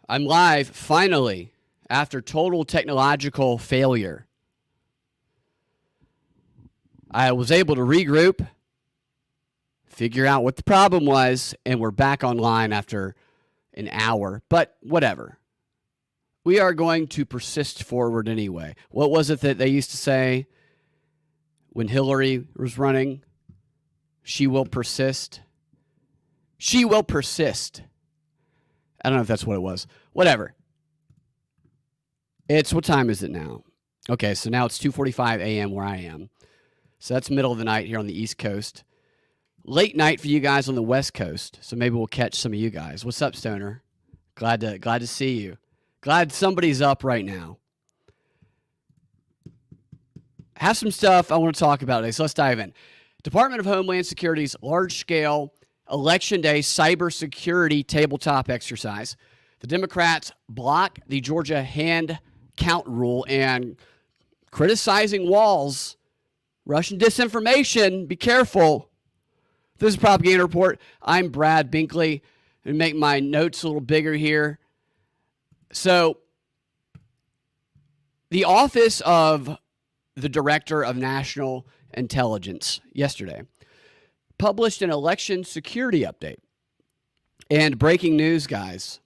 I'm live, finally, after total technological failure. I was able to regroup, figure out what the problem was, and we're back online after an hour. But whatever. We are going to persist forward anyway. What was it that they used to say when Hillary was running? She will persist. She will persist. I don't know if that's what it was. Whatever. What time is it now? Okay, so now it's 2:45 a.m. where I am. So that's middle of the night here on the East Coast. Late night for you guys on the West Coast. So maybe we'll catch some of you guys. What's up, Stoner? Glad to see you. Glad somebody's up right now. Have some stuff I want to talk about today, so let's dive in. Department of Homeland Security's large-scale Election Day cybersecurity tabletop exercise. The Democrats block the Georgia hand count rule and criticizing Walz. Russian disinformation. Be careful. This is a propaganda report. I'm Brad Binkley. Let me make my notes a little bigger here. So, the Office of the Director of National Intelligence yesterday published an election security update. And breaking news, guys.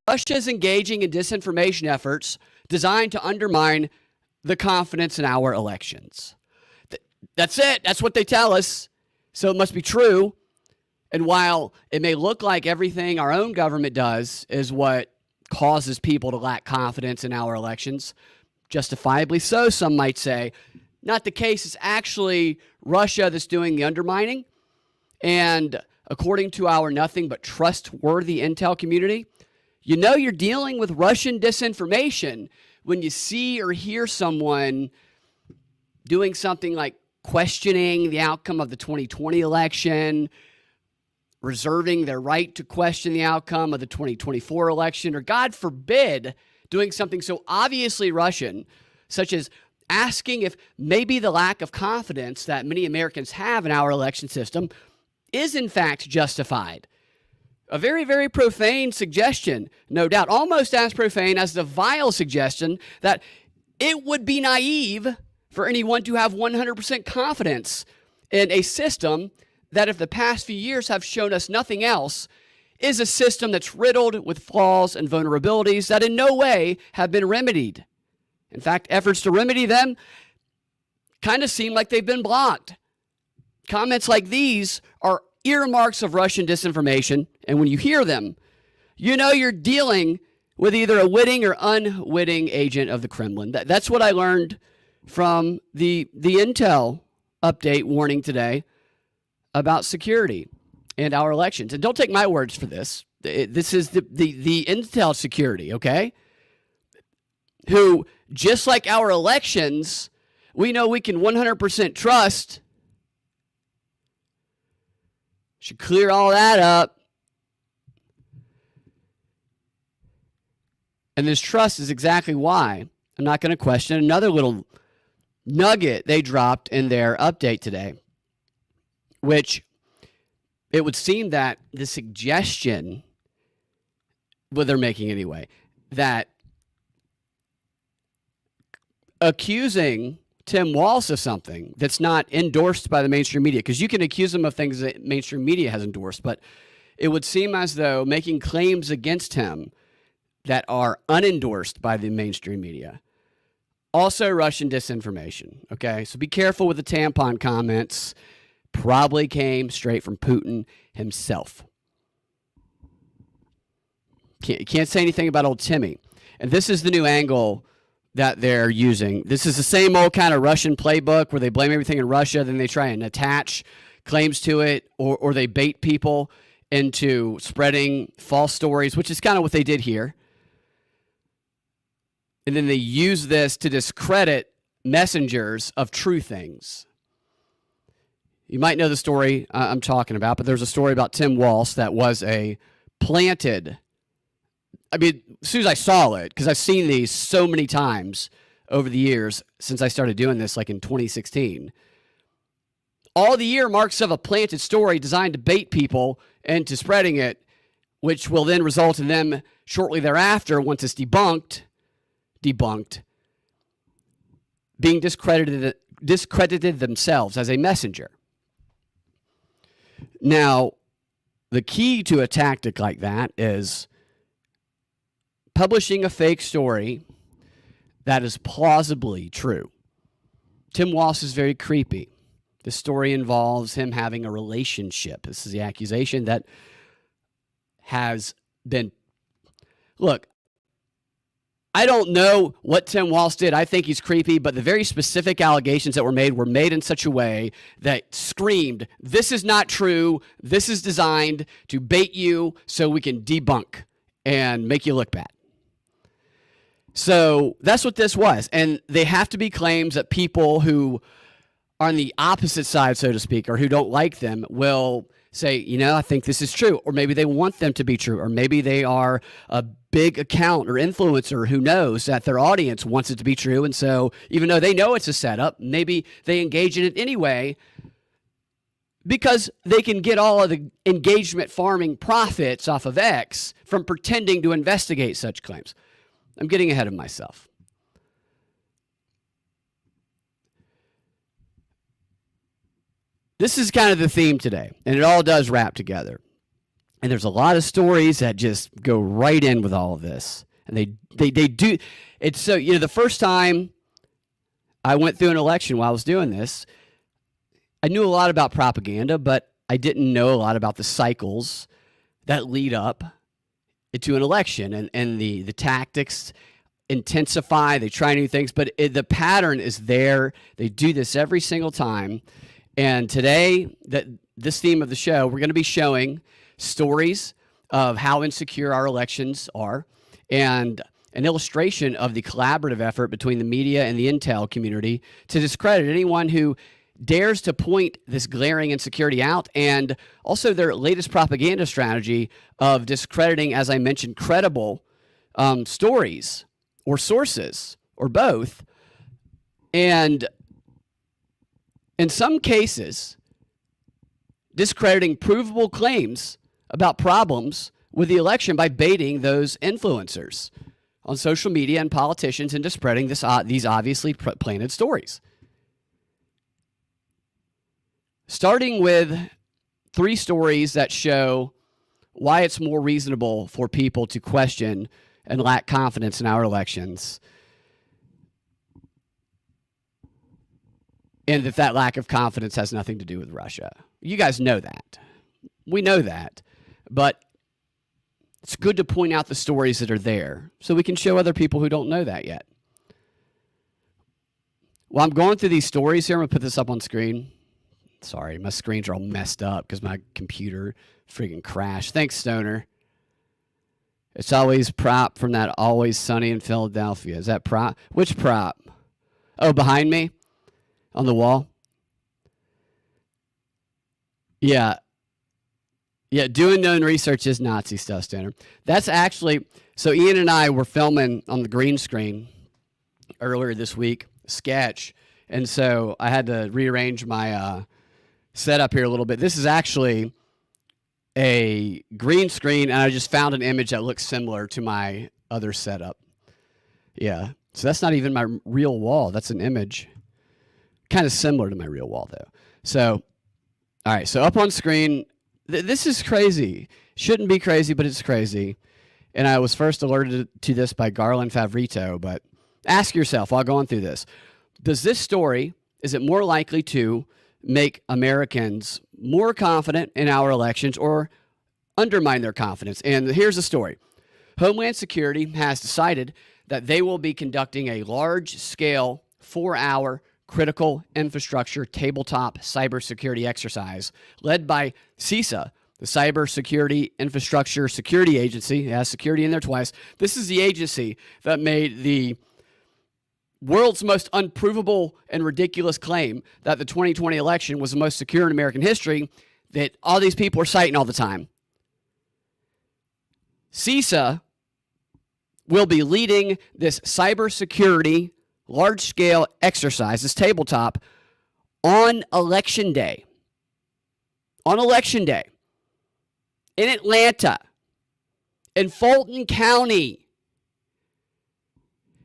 Russia is engaging in disinformation efforts designed to undermine the confidence in our elections. That's it. That's what they tell us. So it must be true. And while it may look like everything our own government does is what causes people to lack confidence in our elections, justifiably so, some might say, not the case. It's actually Russia that's doing the undermining. And according to our nothing but trustworthy intel community, you know you're dealing with Russian disinformation when you see or hear someone doing something like questioning the outcome of the 2020 election, reserving their right to question the outcome of the 2024 election, or God forbid, doing something so obviously Russian, such as asking if maybe the lack of confidence that many Americans have in our election system is in fact justified. A very, very profane suggestion, no doubt, almost as profane as the vile suggestion that it would be naive for anyone to have 100% confidence in a system that, if the past few years have shown us nothing else, is a system that's riddled with flaws and vulnerabilities that in no way have been remedied. In fact, efforts to remedy them kind of seem like they've been blocked. Comments like these are earmarks of Russian disinformation, and when you hear them, you know you're dealing with either a witting or unwitting agent of the Kremlin. That's what I learned from the Intel update warning today about security and our elections. And don't take my words for this. This is the Intel security, okay? Who, just like our elections, we know we can 100% trust. Should clear all that up. And this trust is exactly why I'm not going to question another little nugget they dropped in their update today, which it would seem that the suggestion, what they're making anyway, that accusing Tim Walz of something that's not endorsed by the mainstream media, because you can accuse him of things that mainstream media has endorsed, but it would seem as though making claims against him that are unendorsed by the mainstream media, also Russian disinformation, okay? So be careful with the tampon comments. Probably came straight from Putin himself. Can't say anything about old Timmy. And this is the new angle that they're using. This is the same old kind of Russian playbook where they blame everything in Russia, then they try and attach claims to it, or they bait people into spreading false stories, which is kind of what they did here. And then they use this to discredit messengers of true things. You might know the story I'm talking about, but there's a story about Tim Walz that was a planted. I mean, as soon as I saw it, because I've seen these so many times over the years since I started doing this, like in 2016, all the earmarks of a planted story designed to bait people into spreading it which will then result in them shortly thereafter, once it's debunked, being discredited themselves as a messenger. Now, the key to a tactic like that is publishing a fake story that is plausibly true. Tim Walz is very creepy. The story involves him having a relationship. This is the accusation that has been... Look, I don't know what Tim Walz did. I think he's creepy, but the very specific allegations that were made in such a way that screamed, this is not true. This is designed to bait you so we can debunk and make you look bad. So that's what this was. And they have to be claims that people who are on the opposite side, so to speak, or who don't like them will say, I think this is true. Or maybe they want them to be true. Or maybe they are a big account or influencer who knows that their audience wants it to be true. And so even though they know it's a setup, maybe they engage in it anyway because they can get all of the engagement farming profits off of X from pretending to investigate such claims. I'm getting ahead of myself. This is kind of the theme today, and it all does wrap together. And there's a lot of stories that just go right in with all of this. And they do. It's so, the first time I went through an election while I was doing this, I knew a lot about propaganda, but I didn't know a lot about the cycles that lead up to an election. And the tactics intensify, they try new things, but the pattern is there. They do this every single time. And today, this theme of the show, we're going to be showing stories of how insecure our elections are and an illustration of the collaborative effort between the media and the intel community to discredit anyone who dares to point this glaring insecurity out, and also their latest propaganda strategy of discrediting, as I mentioned, credible stories or sources or both. And in some cases, discrediting provable claims about problems with the election by baiting those influencers on social media and politicians into spreading these obviously planted stories. Starting with 3 stories that show why it's more reasonable for people to question and lack confidence in our elections, and that lack of confidence has nothing to do with Russia. You guys know that. We know that. But it's good to point out the stories that are there so we can show other people who don't know that yet. While I'm going through these stories here, I'm going to put this up on screen. Sorry, my screens are all messed up because my computer freaking crashed. Thanks, Stoner. It's always prop from that Always Sunny in Philadelphia. Is that prop? Which prop? Oh, behind me? On the wall? Yeah. Yeah, doing known research is Nazi stuff, Stoner. That's actually, so Ian and I were filming on the green screen earlier this week, sketch, and so I had to rearrange my setup here a little bit. This is actually a green screen, and I just found an image that looks similar to my other setup. Yeah, so that's not even my real wall. That's an image. Kind of similar to my real wall, though. So, all right, so up on screen, this is crazy. Shouldn't be crazy, but it's crazy. And I was first alerted to this by Garland Favorito, but ask yourself while going through this, does this story, is it more likely to make Americans more confident in our elections or undermine their confidence? And here's the story. Homeland Security has decided that they will be conducting a large-scale 4-hour critical infrastructure tabletop cybersecurity exercise led by CISA, the Cybersecurity Infrastructure Security Agency. It has security in there twice. This is the agency that made the world's most unprovable and ridiculous claim that the 2020 election was the most secure in American history that all these people are citing all the time. CISA will be leading this cybersecurity large-scale exercise, this tabletop, on Election Day. On Election Day. In Atlanta. In Fulton County,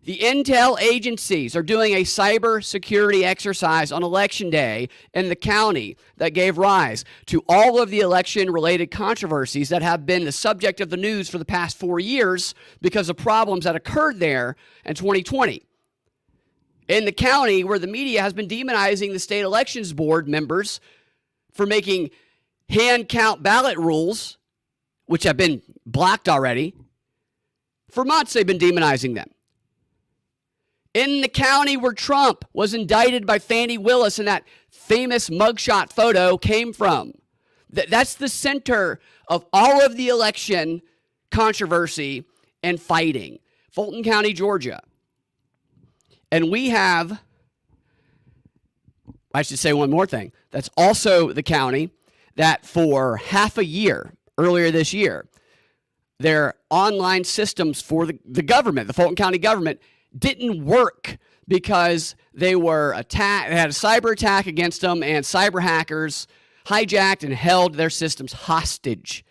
the intel agencies are doing a cybersecurity exercise on Election Day in the county that gave rise to all of the election-related controversies that have been the subject of the news for the past 4 years because of problems that occurred there in 2020. In the county where the media has been demonizing the state elections board members for making hand count ballot rules, which have been blocked already. For months, they've been demonizing them. In the county where Trump was indicted by Fani Willis and that famous mugshot photo came from. That's the center of all of the election controversy and fighting. Fulton County, Georgia. And we have, I should say one more thing. That's also the county that for half a year, earlier this year, their online systems for the government, the Fulton County government, didn't work because they were attacked. They had a cyber attack against them, and cyber hackers hijacked and held their systems hostage.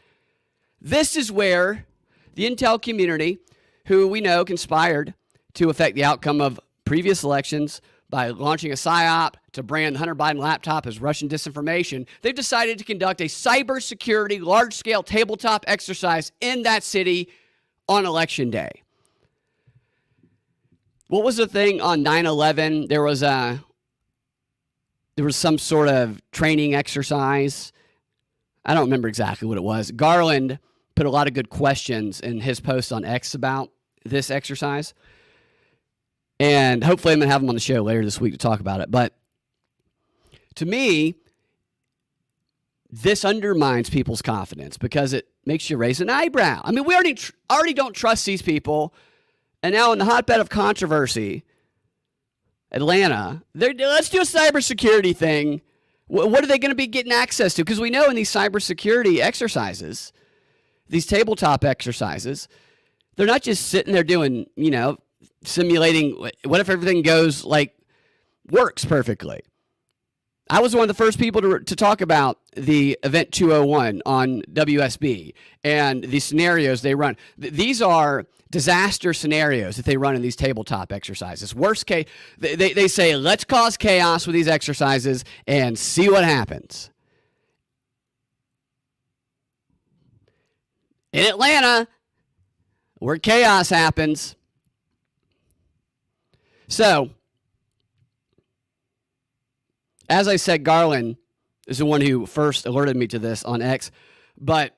This is where the intel community, who we know conspired to affect the outcome of previous elections by launching a PSYOP to brand the Hunter Biden laptop as Russian disinformation, they've decided to conduct a cybersecurity large-scale tabletop exercise in that city on Election Day. What was the thing on 9/11? There was some sort of training exercise. I don't remember exactly what it was. Garland put a lot of good questions in his post on X about this exercise. And hopefully I'm going to have him on the show later this week to talk about it. But to me, this undermines people's confidence because it makes you raise an eyebrow. I mean, we already don't trust these people. And now in the hotbed of controversy, Atlanta, let's do a cybersecurity thing. What are they going to be getting access to? Because we know in these cybersecurity exercises, these tabletop exercises, they're not just sitting there doing, simulating what if everything goes works perfectly. I was one of the first people to talk about the Event 201 on WSB and the scenarios they run. These are disaster scenarios that they run in these tabletop exercises. Worst case, they say, let's cause chaos with these exercises and see what happens. In Atlanta, where chaos happens. So, as I said, Garland is the one who first alerted me to this on X, but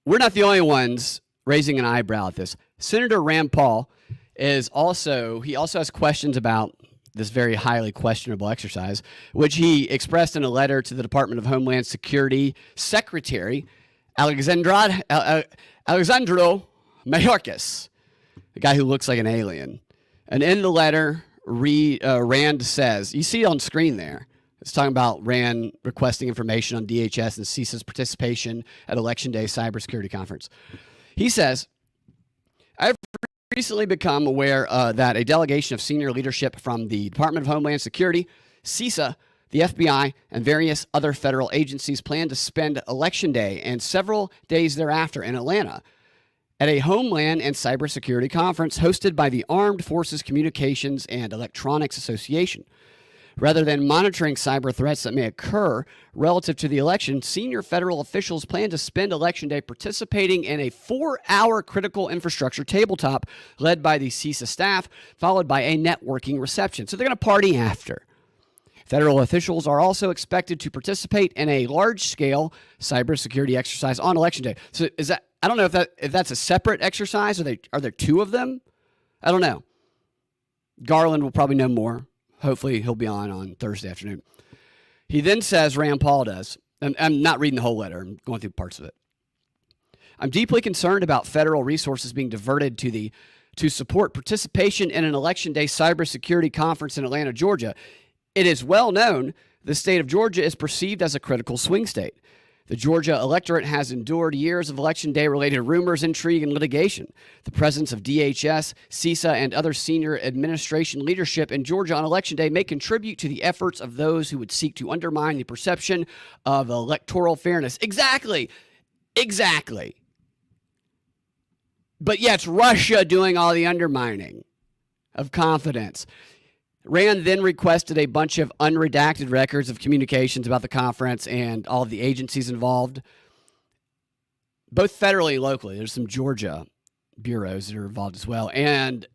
we're not the only ones raising an eyebrow at this. Senator Rand Paul he also has questions about this very highly questionable exercise, which he expressed in a letter to the Department of Homeland Security Secretary Alexandro Mayorkas, the guy who looks like an alien. And in the letter, Rand says, you see it on screen there. It's talking about Rand requesting information on DHS and CISA's participation at Election Day cybersecurity conference. He says, I've recently become aware that a delegation of senior leadership from the Department of Homeland Security, CISA, the FBI, and various other federal agencies plan to spend Election Day and several days thereafter in Atlanta at a Homeland and Cybersecurity Conference hosted by the Armed Forces Communications and Electronics Association. Rather than monitoring cyber threats that may occur relative to the election, senior federal officials plan to spend Election Day participating in a 4-hour critical infrastructure tabletop led by the CISA staff, followed by a networking reception. So they're going to party after. Federal officials are also expected to participate in a large-scale cybersecurity exercise on Election Day. So is that? I don't know if that's a separate exercise. Are there two of them? I don't know. Garland will probably know more. Hopefully he'll be on Thursday afternoon. He then says, Rand Paul does, and I'm not reading the whole letter. I'm going through parts of it. I'm deeply concerned about federal resources being diverted to support participation in an Election Day cybersecurity conference in Atlanta, Georgia. It is well known the state of Georgia is perceived as a critical swing state. The Georgia electorate has endured years of Election Day-related rumors, intrigue, and litigation. The presence of DHS, CISA, and other senior administration leadership in Georgia on Election Day may contribute to the efforts of those who would seek to undermine the perception of electoral fairness. Exactly. But yeah, it's Russia doing all the undermining of confidence. Rand then requested a bunch of unredacted records of communications about the conference and all of the agencies involved, both federally and locally. There's some Georgia bureaus that are involved as well, and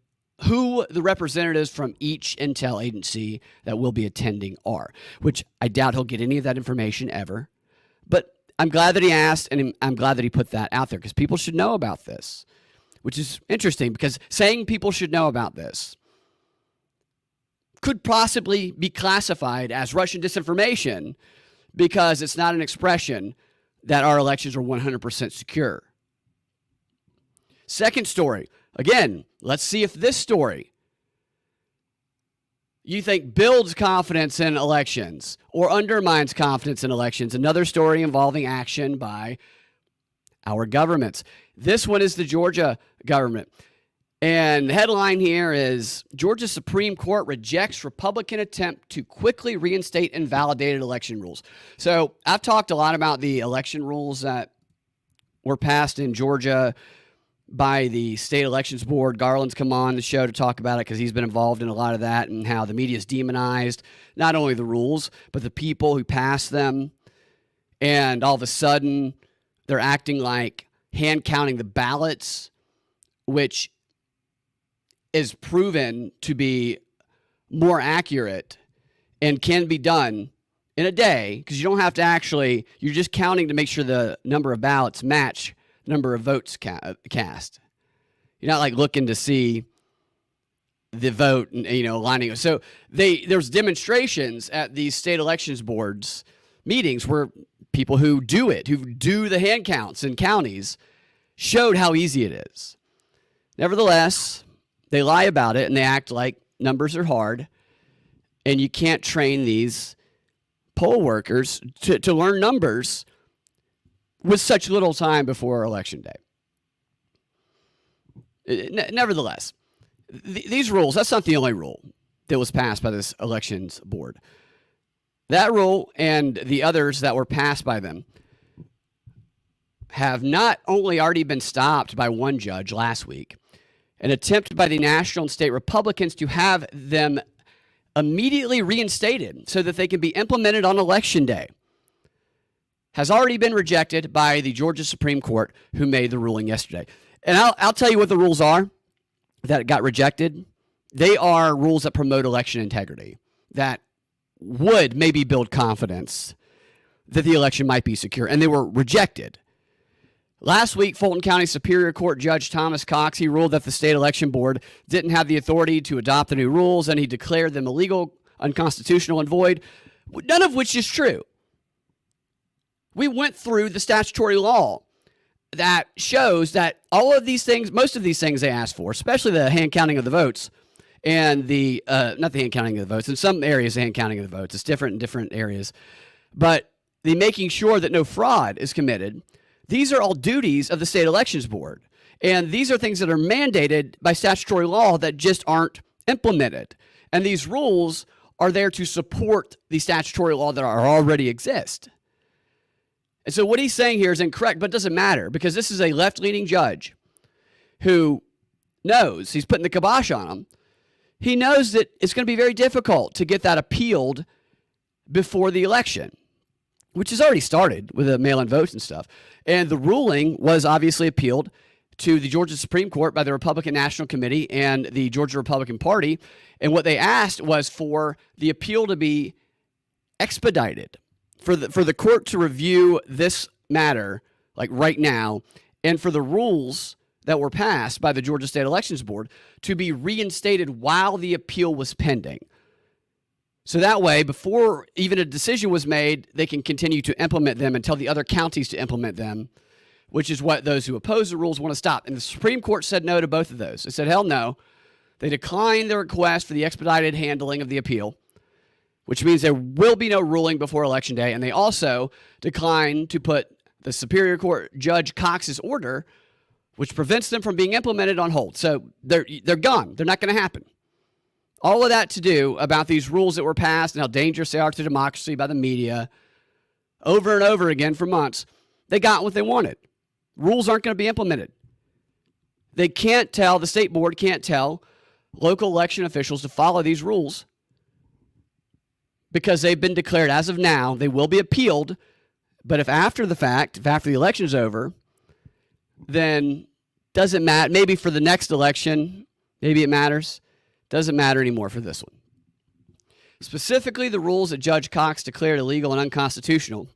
who the representatives from each intel agency that will be attending are, which I doubt he'll get any of that information ever. But I'm glad that he asked, and I'm glad that he put that out there because people should know about this, which is interesting because saying people should know about this could possibly be classified as Russian disinformation because it's not an expression that our elections are 100% secure. Second story. Again, let's see if this story you think builds confidence in elections or undermines confidence in elections. Another story involving action by our governments. This one is the Georgia government. And the headline here is Georgia Supreme Court rejects Republican attempt to quickly reinstate invalidated election rules. So I've talked a lot about the election rules that were passed in Georgia by the state elections board. Garland's come on the show to talk about it because he's been involved in a lot of that and how the media's demonized not only the rules, but the people who pass them. And all of a sudden, they're acting like hand counting the ballots, which is proven to be more accurate and can be done in a day because you don't have to actually, you're just counting to make sure the number of ballots match the number of votes cast. You're not like looking to see the vote and, lining. So there's demonstrations at these state elections boards meetings where people who do the hand counts in counties showed how easy it is. Nevertheless, they lie about it and they act like numbers are hard and you can't train these poll workers to learn numbers with such little time before Election Day. Nevertheless, these rules, that's not the only rule that was passed by this elections board. That rule and the others that were passed by them have not only already been stopped by one judge last week, an attempt by the national and state Republicans to have them immediately reinstated so that they can be implemented on Election Day has already been rejected by the Georgia Supreme Court, who made the ruling yesterday. And I'll tell you what the rules are that got rejected. They are rules that promote election integrity, that would maybe build confidence that the election might be secure, and they were rejected. Last week, Fulton County Superior Court Judge Thomas Cox, he ruled that the state election board didn't have the authority to adopt the new rules, and he declared them illegal, unconstitutional, and void, none of which is true. We went through the statutory law that shows that all of these things, most of these things they asked for, especially the hand counting of the votes, and the, not the hand counting of the votes, in some areas the hand counting of the votes, it's different in different areas, but the making sure that no fraud is committed. These are all duties of the state elections board. And these are things that are mandated by statutory law that just aren't implemented. And these rules are there to support the statutory law that already exist. And so what he's saying here is incorrect, but it doesn't matter because this is a left-leaning judge who knows, he's putting the kibosh on him. He knows that it's going to be very difficult to get that appealed before the election, which has already started with the mail-in votes and stuff. And the ruling was obviously appealed to the Georgia Supreme Court by the Republican National Committee and the Georgia Republican Party. And what they asked was for the appeal to be expedited, for the court to review this matter, like right now, and for the rules that were passed by the Georgia State Elections Board to be reinstated while the appeal was pending. So that way, before even a decision was made, they can continue to implement them and tell the other counties to implement them, which is what those who oppose the rules want to stop. And the Supreme Court said no to both of those. They said, hell no. They declined the request for the expedited handling of the appeal, which means there will be no ruling before Election Day. And they also declined to put the Superior Court Judge Cox's order, which prevents them from being implemented, on hold. So they're gone. They're not going to happen. All of that to do about these rules that were passed and how dangerous they are to democracy by the media over and over again for months. They got what they wanted. Rules aren't going to be implemented. They can't tell, the state board can't tell local election officials to follow these rules because they've been declared, as of now, they will be appealed. But if after the fact, if after the election's over, then doesn't matter. Maybe for the next election, maybe it matters. Doesn't matter anymore for this one. Specifically, the rules that Judge Cox declared illegal and unconstitutional,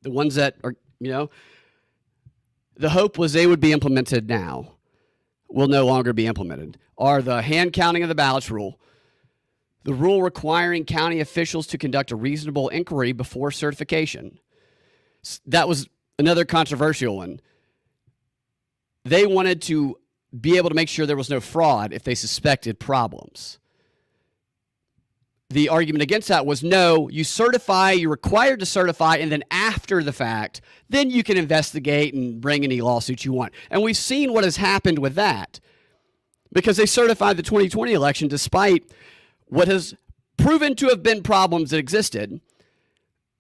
the ones that are, the hope was they would be implemented now, will no longer be implemented, are the hand counting of the ballots rule, the rule requiring county officials to conduct a reasonable inquiry before certification. That was another controversial one. They wanted to be able to make sure there was no fraud if they suspected problems. The argument against that was, no, you certify, you're required to certify, and then after the fact, then you can investigate and bring any lawsuits you want. And we've seen what has happened with that because they certified the 2020 election despite what has proven to have been problems that existed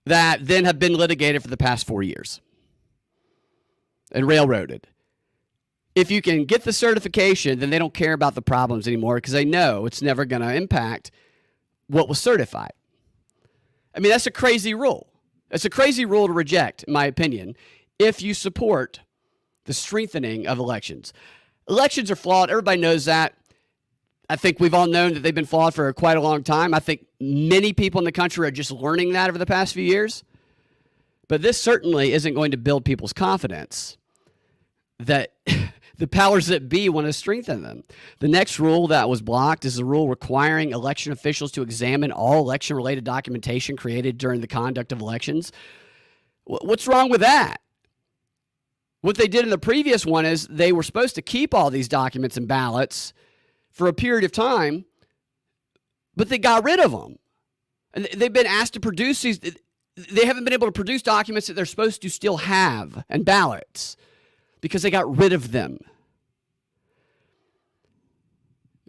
that then have been litigated for the past 4 years and railroaded. If you can get the certification, then they don't care about the problems anymore because they know it's never going to impact what was certified. I mean, that's a crazy rule. It's a crazy rule to reject, in my opinion, if you support the strengthening of elections. Elections are flawed. Everybody knows that. I think we've all known that they've been flawed for quite a long time. I think many people in the country are just learning that over the past few years. But this certainly isn't going to build people's confidence that the powers that be want to strengthen them. The next rule that was blocked is the rule requiring election officials to examine all election-related documentation created during the conduct of elections. What's wrong with that? What they did in the previous one is they were supposed to keep all these documents and ballots for a period of time, but they got rid of them. And they've been asked to produce these. They haven't been able to produce documents that they're supposed to still have and ballots because they got rid of them.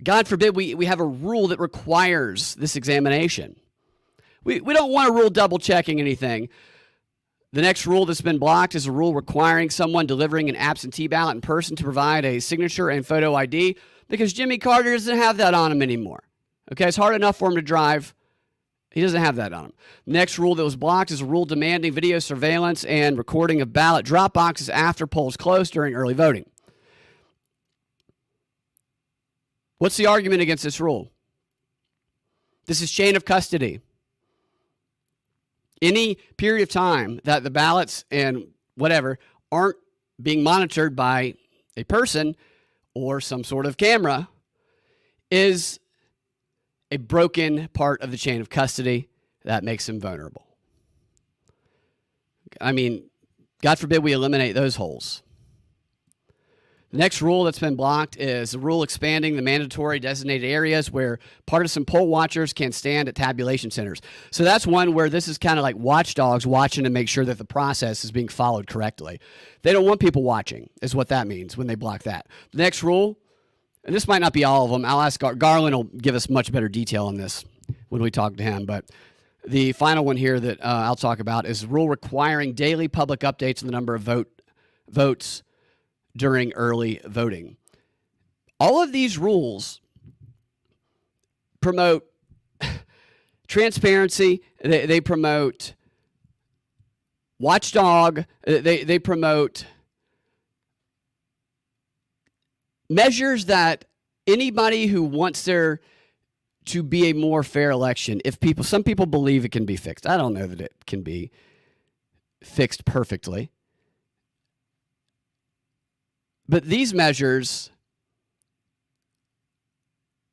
God forbid we have a rule that requires this examination. We don't want a rule double-checking anything. The next rule that's been blocked is a rule requiring someone delivering an absentee ballot in person to provide a signature and photo ID because Jimmy Carter doesn't have that on him anymore. Okay, it's hard enough for him to drive. He doesn't have that on him. Next rule that was blocked is a rule demanding video surveillance and recording of ballot drop boxes after polls close during early voting. What's the argument against this rule? This is chain of custody. Any period of time that the ballots and whatever aren't being monitored by a person or some sort of camera is a broken part of the chain of custody that makes him vulnerable. I mean, God forbid we eliminate those holes. The next rule that's been blocked is a rule expanding the mandatory designated areas where partisan poll watchers can stand at tabulation centers. So that's one where this is kind of like watchdogs watching to make sure that the process is being followed correctly. They don't want people watching, is what that means when they block that. The next rule, and this might not be all of them. I'll ask Garland will give us much better detail on this when we talk to him. But the final one here that I'll talk about is a rule requiring daily public updates on the number of votes during early voting. All of these rules promote transparency. They promote watchdog. They promote measures that anybody who wants there to be a more fair election, some people believe it can be fixed. I don't know that it can be fixed perfectly. But these measures,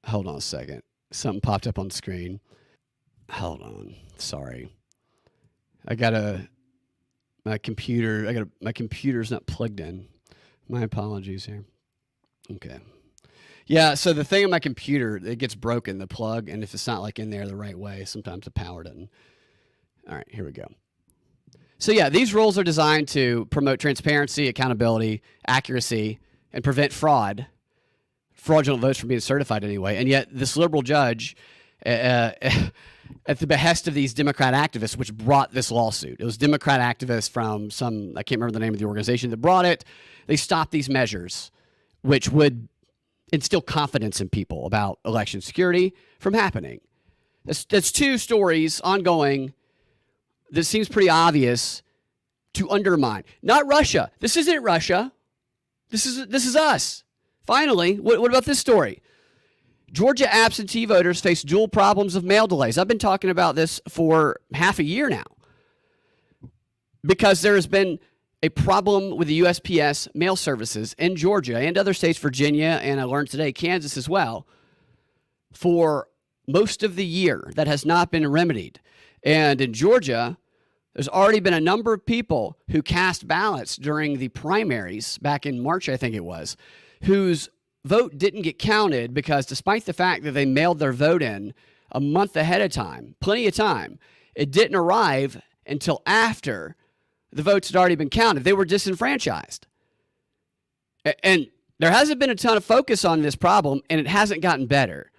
hold on a second. Something popped up on the screen. Hold on. Sorry. My computer's not plugged in. My apologies here. Okay. Yeah, so the thing on my computer, it gets broken, the plug, and if it's not like in there the right way, sometimes the power doesn't. All right, here we go. So yeah, these rules are designed to promote transparency, accountability, accuracy, and prevent fraudulent votes from being certified anyway. And yet this liberal judge, at the behest of these Democrat activists, which brought this lawsuit, it was Democrat activists from I can't remember the name of the organization that brought it, they stopped these measures which would instill confidence in people about election security from happening. That's two stories ongoing that seems pretty obvious to undermine. Not Russia. This isn't Russia. This is us. Finally, what about this story? Georgia absentee voters face dual problems of mail delays. I've been talking about this for half a year now because there has been a problem with the USPS mail services in Georgia and other states, Virginia, and I learned today, Kansas as well, for most of the year that has not been remedied. And in Georgia, there's already been a number of people who cast ballots during the primaries back in March, I think it was, whose vote didn't get counted because despite the fact that they mailed their vote in a month ahead of time, plenty of time, it didn't arrive until after the votes had already been counted. They were disenfranchised. And there hasn't been a ton of focus on this problem, and it hasn't gotten better.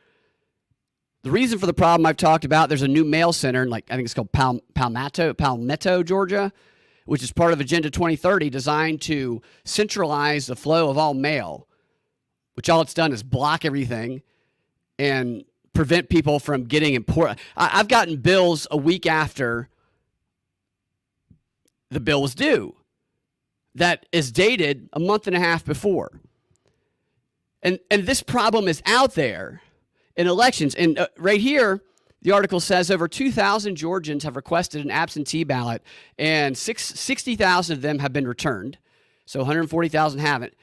The reason for the problem I've talked about, there's a new mail center, I think it's called Palmetto, Georgia, which is part of Agenda 2030, designed to centralize the flow of all mail, which all it's done is block everything and prevent people from getting important. I've gotten bills a week after the bill was due that is dated a month and a half before. And this problem is out there in elections. And right here, the article says over 2,000 Georgians have requested an absentee ballot, and 60,000 of them have been returned. So 140,000 haven't.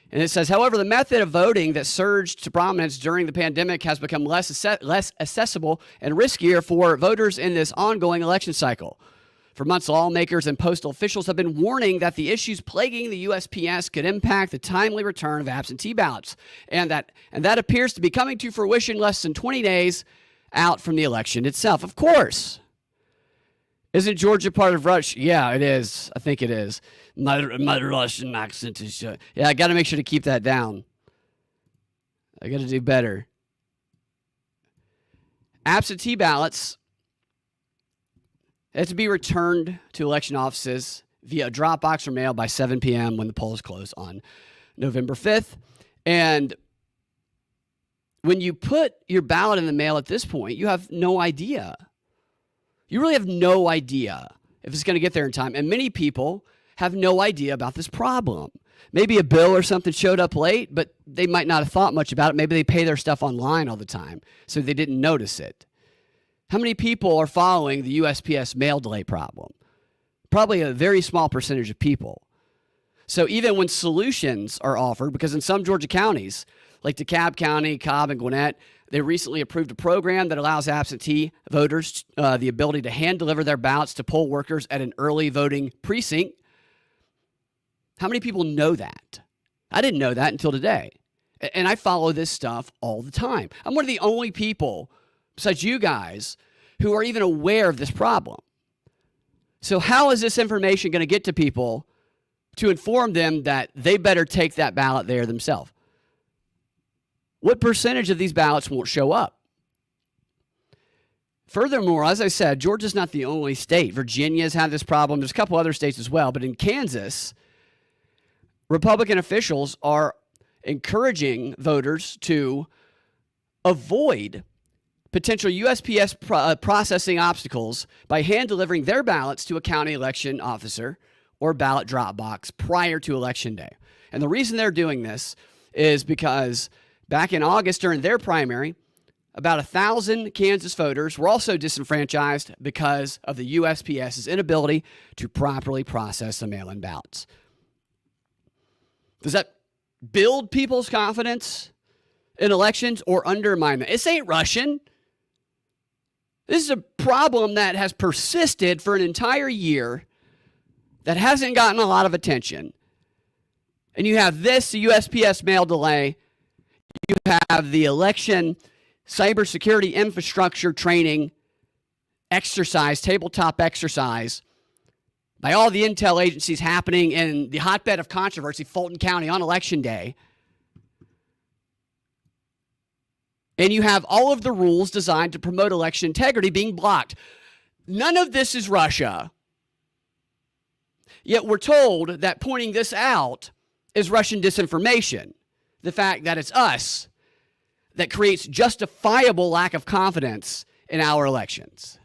And it says, however, the method of voting that surged to prominence during the pandemic has become less accessible and riskier for voters in this ongoing election cycle. For months, lawmakers and postal officials have been warning that the issues plaguing the USPS could impact the timely return of absentee ballots, and that appears to be coming to fruition less than 20 days out from the election itself. Of course. Isn't Georgia part of Russia? Yeah, it is. I think it is. My Russian accent is... yeah, I got to make sure to keep that down. I got to do better. Absentee ballots have to be returned to election offices via Dropbox or mail by 7 p.m. when the polls close on November 5th. And when you put your ballot in the mail at this point, you have no idea. You really have no idea if it's going to get there in time. And many people have no idea about this problem. Maybe a bill or something showed up late, but they might not have thought much about it. Maybe they pay their stuff online all the time, so they didn't notice it. How many people are following the USPS mail delay problem? Probably a very small percentage of people. So even when solutions are offered, because in some Georgia counties, like DeKalb County, Cobb, and Gwinnett, they recently approved a program that allows absentee voters the ability to hand-deliver their ballots to poll workers at an early voting precinct. How many people know that? I didn't know that until today. And I follow this stuff all the time. I'm one of the only people, besides you guys, who are even aware of this problem. So how is this information going to get to people to inform them that they better take that ballot there themselves? What percentage of these ballots won't show up? Furthermore, as I said, Georgia's not the only state. Virginia's had this problem. There's a couple other states as well. But in Kansas, Republican officials are encouraging voters to avoid potential USPS processing obstacles by hand-delivering their ballots to a county election officer or ballot drop box prior to Election Day. And the reason they're doing this is because back in August during their primary, about 1,000 Kansas voters were also disenfranchised because of the USPS's inability to properly process the mail-in ballots. Does that build people's confidence in elections or undermine them? This ain't Russian. This is a problem that has persisted for an entire year that hasn't gotten a lot of attention. And you have this, the USPS mail delay. You have the election cybersecurity infrastructure training exercise, tabletop exercise by all the intel agencies happening in the hotbed of controversy, Fulton County, on Election Day. And you have all of the rules designed to promote election integrity being blocked. None of this is Russia. Yet we're told that pointing this out is Russian disinformation. the fact that it's us that creates justifiable lack of confidence in our elections.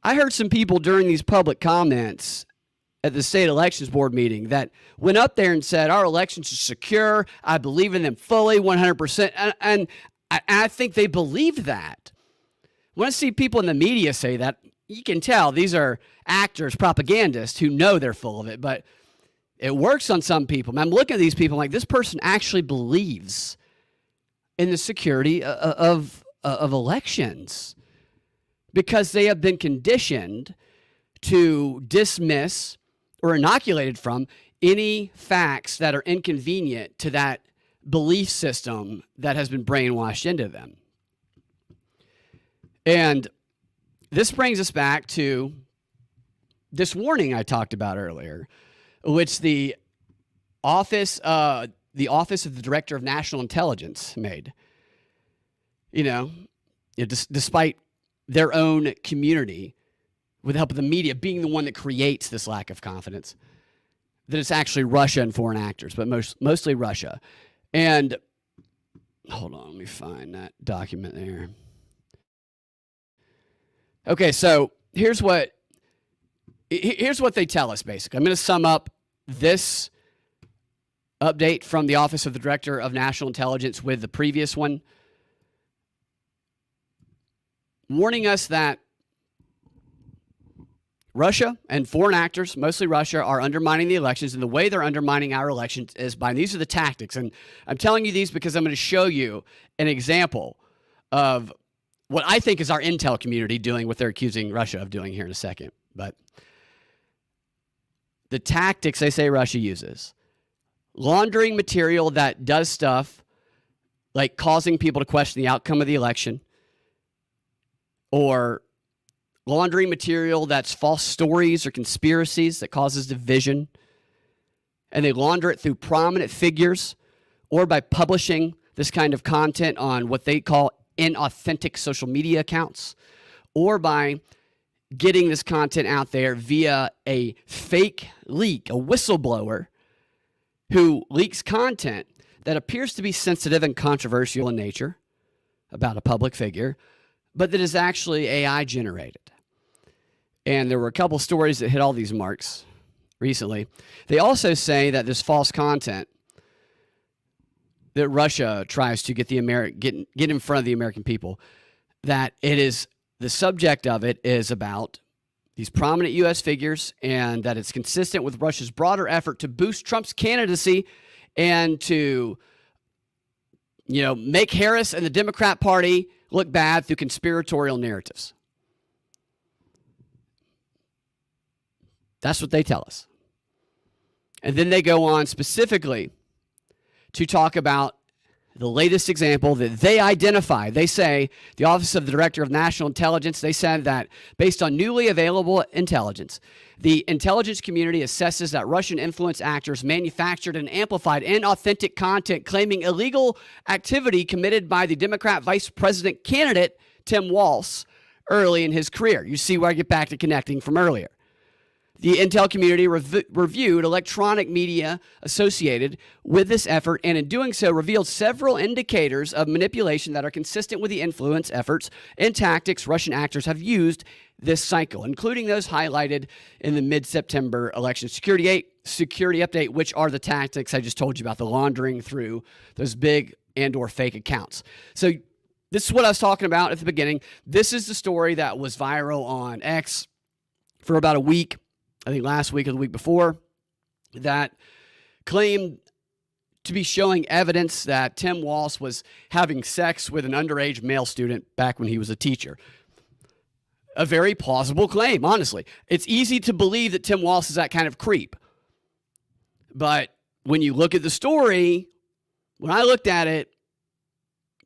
I heard some people during these public comments at the state elections board meeting that went up there and said, our elections are secure. I believe in them fully, 100%. And I think they believed that. When I see people in the media say that, you can tell these are actors, propagandists who know they're full of it, but it works on some people. I'm looking at these people like, this person actually believes in the security of elections because they have been conditioned to dismiss or inoculated from any facts that are inconvenient to that belief system that has been brainwashed into them. And this brings us back to this warning I talked about earlier, which the office of the Director of National Intelligence made. Despite their own community, with the help of the media being the one that creates this lack of confidence, that it's actually Russia and foreign actors, but mostly Russia. And hold on, let me find that document there. Okay, so here's what they tell us, basically. I'm going to sum up this update from the Office of the Director of National Intelligence with the previous one, warning us that Russia and foreign actors, mostly Russia, are undermining the elections, and the way they're undermining our elections is by, these are the tactics, and I'm telling you these because I'm going to show you an example of what I think is our intel community doing what they're accusing Russia of doing here in a second. But the tactics they say Russia uses: laundering material that does stuff like causing people to question the outcome of the election, or laundering material that's false stories or conspiracies that causes division, and they launder it through prominent figures or by publishing this kind of content on what they call inauthentic social media accounts, or by getting this content out there via a fake leak, a whistleblower who leaks content that appears to be sensitive and controversial in nature about a public figure, but that is actually AI generated. And there were a couple stories that hit all these marks recently. They also say that this false content that Russia tries to get in front of the American people, that it is, the subject of it is about these prominent U.S. figures, and that it's consistent with Russia's broader effort to boost Trump's candidacy and to, make Harris and the Democrat Party look bad through conspiratorial narratives. That's what they tell us. And then they go on specifically to talk about the latest example that they identified. They say, the Office of the Director of National Intelligence, they said that based on newly available intelligence, the intelligence community assesses that Russian influence actors manufactured and amplified inauthentic content claiming illegal activity committed by the Democrat vice president candidate, Tim Walz, early in his career. You see where I get back to connecting from earlier. The intel community reviewed electronic media associated with this effort, and in doing so revealed several indicators of manipulation that are consistent with the influence efforts and tactics Russian actors have used this cycle, including those highlighted in the mid-September election security update, which are the tactics I just told you about, the laundering through those big and or fake accounts. So this is what I was talking about at the beginning. This is the story that was viral on X for about a week. I think last week or the week before, that claimed to be showing evidence that Tim Walz was having sex with an underage male student back when he was a teacher. A very plausible claim, honestly. It's easy to believe that Tim Walz is that kind of creep. But when you look at the story, when I looked at it,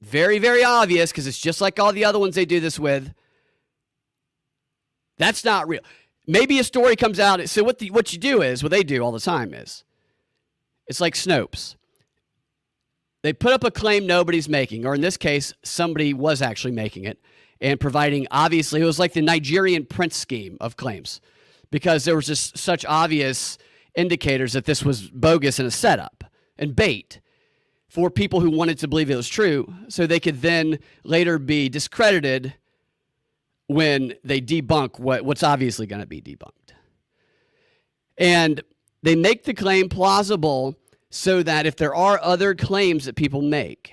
very, very obvious, because it's just like all the other ones they do this with. That's not real. Maybe a story comes out. So what you do is, what they do all the time is, it's like Snopes. They put up a claim nobody's making, or in this case, somebody was actually making it and providing, obviously, it was like the Nigerian prince scheme of claims, because there was just such obvious indicators that this was bogus and a setup and bait for people who wanted to believe it was true, so they could then later be discredited when they debunk what's obviously going to be debunked. And they make the claim plausible so that if there are other claims that people make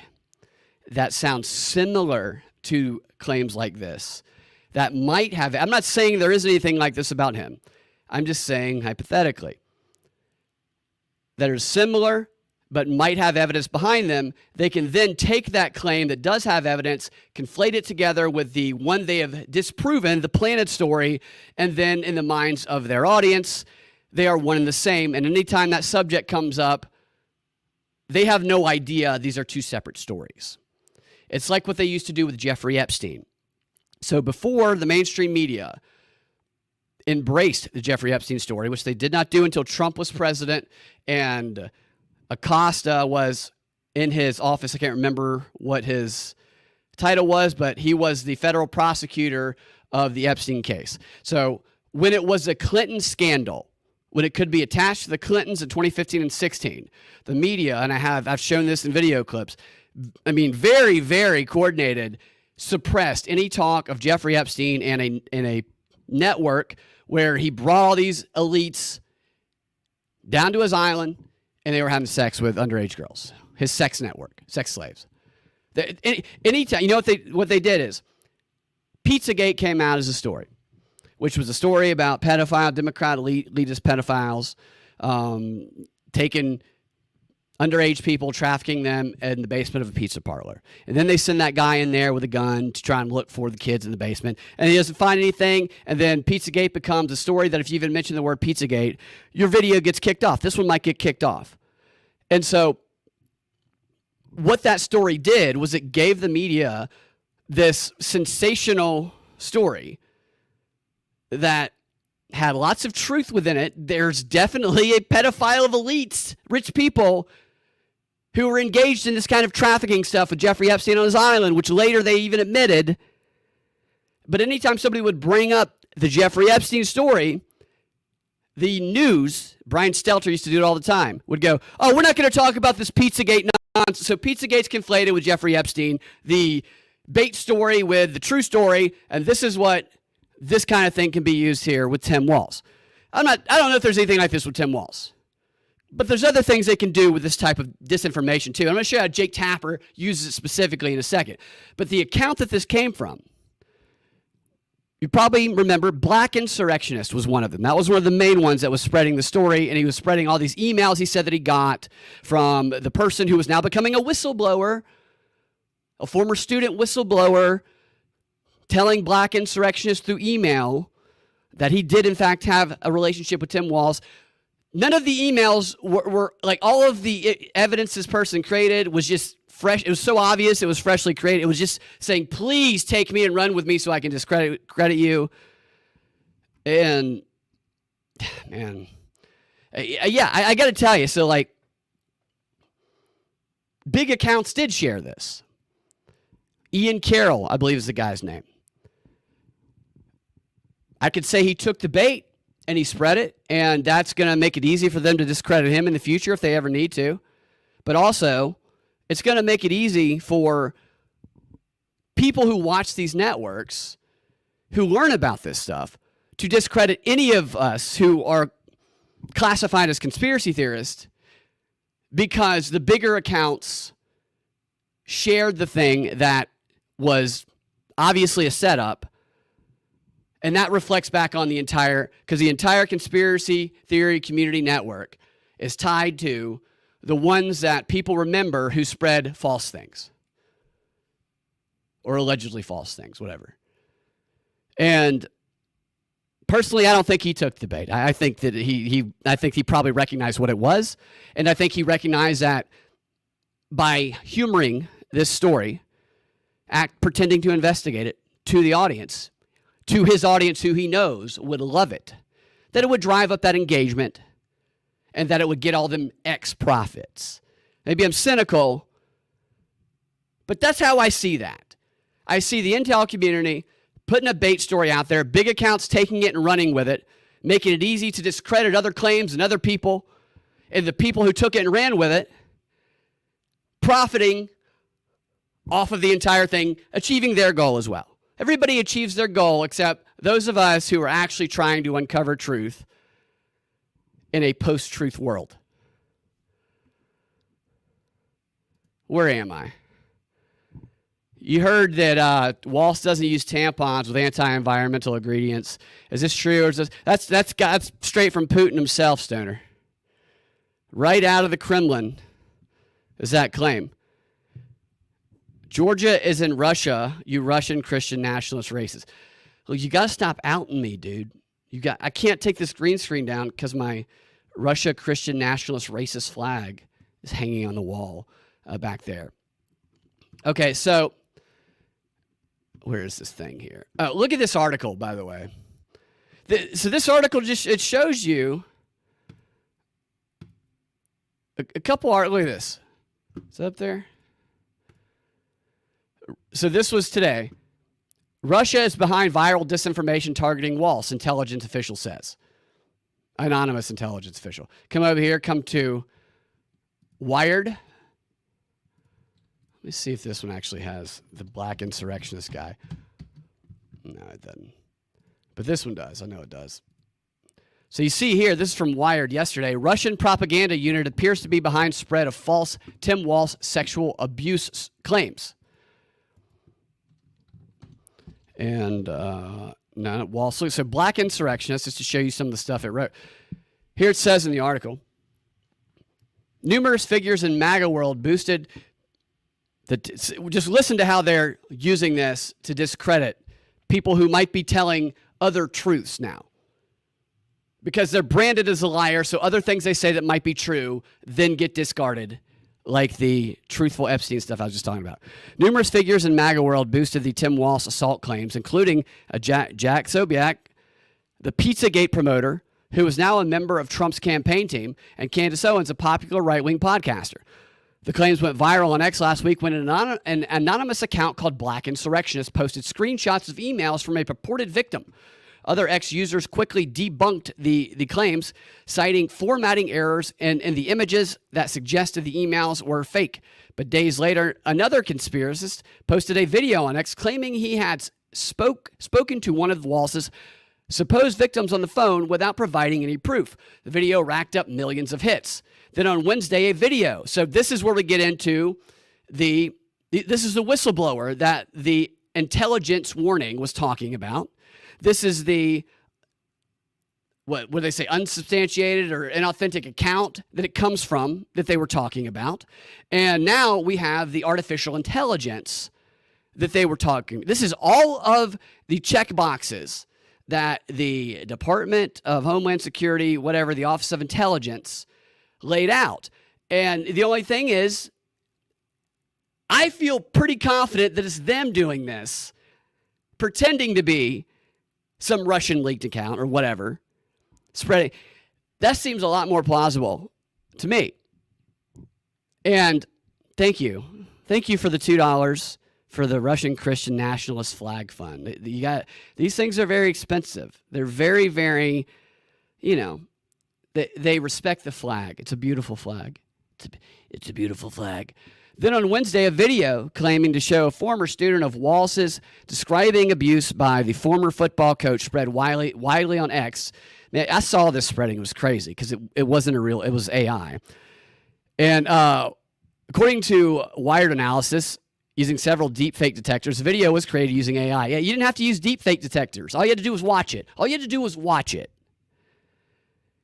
that sound similar to claims like this, that might have, I'm not saying there is anything like this about him. I'm just saying hypothetically that are similar but might have evidence behind them, they can then take that claim that does have evidence, conflate it together with the one they have disproven, the planted story, and then in the minds of their audience, they are one and the same. And anytime that subject comes up, they have no idea these are two separate stories. It's like what they used to do with Jeffrey Epstein. So before the mainstream media embraced the Jeffrey Epstein story, which they did not do until Trump was president and Acosta was in his office. I can't remember what his title was, but he was the federal prosecutor of the Epstein case. So when it was a Clinton scandal, when it could be attached to the Clintons in 2015 and 16, the media, and I've shown this in video clips, I mean, very, very coordinated, suppressed any talk of Jeffrey Epstein and a network where he brought all these elites down to his island and they were having sex with underage girls. His sex network, sex slaves. Anytime, you know what they did is, Pizzagate came out as a story, which was a story about Democrat elitist pedophiles taking underage people, trafficking them in the basement of a pizza parlor. And then they send that guy in there with a gun to try and look for the kids in the basement. And he doesn't find anything. And then Pizzagate becomes a story that if you even mention the word Pizzagate, your video gets kicked off. This one might get kicked off. And so what that story did was it gave the media this sensational story that had lots of truth within it. There's definitely a pedophile of elites, rich people, who were engaged in this kind of trafficking stuff with Jeffrey Epstein on his island, which later they even admitted. But anytime somebody would bring up the Jeffrey Epstein story, the news, Brian Stelter used to do it all the time, would go, oh, we're not going to talk about this Pizzagate nonsense. So Pizzagate's conflated with Jeffrey Epstein, the bait story with the true story, and this is what this kind of thing can be used here with Tim Walz. I don't know if there's anything like this with Tim Walz. But there's other things they can do with this type of disinformation, too. I'm going to show you how Jake Tapper uses it specifically in a second. But the account that this came from, you probably remember Black Insurrectionist was one of them. That was one of the main ones that was spreading the story, and he was spreading all these emails he said that he got from the person who was now becoming a whistleblower, a former student whistleblower, telling Black Insurrectionists through email that he did, in fact, have a relationship with Tim Walz. None of the emails were like, all of the evidence this person created was just fresh. It was so obvious it was freshly created. It was just saying, please take me and run with me so I can discredit you. And, man, yeah, I got to tell you. So, like, big accounts did share this. Ian Carroll, I believe is the guy's name. I could say he took the bait and he spread it, and that's going to make it easy for them to discredit him in the future if they ever need to. But also, it's going to make it easy for people who watch these networks, who learn about this stuff, to discredit any of us who are classified as conspiracy theorists, because the bigger accounts shared the thing that was obviously a setup. And that reflects back on the entire, because the entire conspiracy theory community network is tied to the ones that people remember who spread false things. Or allegedly false things, whatever. And personally, I don't think he took the bait. I think that I think he probably recognized what it was. And I think he recognized that by humoring this story, pretending to investigate it to the audience, to his audience who he knows would love it, that it would drive up that engagement and that it would get all them X profits. Maybe I'm cynical, but that's how I see that. I see the intel community putting a bait story out there, big accounts taking it and running with it, making it easy to discredit other claims and other people, and the people who took it and ran with it, profiting off of the entire thing, achieving their goal as well. Everybody achieves their goal except those of us who are actually trying to uncover truth in a post-truth world. Where am I? You heard that Walz doesn't use tampons with anti-environmental ingredients. Is this true? Or is this, that's straight from Putin himself, Stoner. Right out of the Kremlin is that claim. Georgia is in Russia, you Russian Christian nationalist racists. Look, you got to stop outing me, dude. I can't take this green screen down because my Russia Christian nationalist racist flag is hanging on the wall back there. Okay, so where is this thing here? Oh, look at this article, by the way. So this article it shows you a couple art. Look at this. Is it up there? So this was today. Russia is behind viral disinformation targeting Walz, intelligence official says. Anonymous intelligence official. Come over here. Come to Wired. Let me see if this one actually has the black insurrectionist guy. No, it doesn't. But this one does. I know it does. So you see here, this is from Wired yesterday. Russian propaganda unit appears to be behind spread of false Tim Walz sexual abuse claims. And no, Walz. So black insurrectionists, just to show you some of the stuff it wrote. Here it says in the article, numerous figures in MAGA world boosted just listen to how they're using this to discredit people who might be telling other truths now. Because they're branded as a liar, so other things they say that might be true then get discarded, like the truthful Epstein stuff I was just talking about. Numerous figures in MAGA world boosted the Tim Walz assault claims, including Jack Sobiak, the Pizzagate promoter, who is now a member of Trump's campaign team, and Candace Owens, a popular right-wing podcaster. The claims went viral on X last week when an anonymous account called Black Insurrectionist posted screenshots of emails from a purported victim. Other X users quickly debunked the claims, citing formatting errors and the images that suggested the emails were fake. But days later, another conspiracist posted a video on X claiming he had spoken to one of Walz's supposed victims on the phone without providing any proof. The video racked up millions of hits. Then on Wednesday, a video. So this is where we get into this is the whistleblower that the intelligence warning was talking about. This is the, what would they say, unsubstantiated or inauthentic account that it comes from that they were talking about. And now we have the artificial intelligence that they were talking. This is all of the check boxes that the Department of Homeland Security, whatever, the Office of Intelligence laid out. And the only thing is, I feel pretty confident that it's them doing this, pretending to be some Russian leaked account or whatever, spreading. That seems a lot more plausible to me. And thank you. Thank you for the $2 for the Russian Christian Nationalist Flag Fund. These things are very expensive. They're very, very, they respect the flag. It's a beautiful flag. It's a beautiful flag. Then on Wednesday, a video claiming to show a former student of Walz's describing abuse by the former football coach spread widely on X. Man, I saw this spreading. It was crazy because it wasn't it was AI. And according to Wired analysis, using several deepfake detectors, the video was created using AI. Yeah, you didn't have to use deepfake detectors. All you had to do was watch it.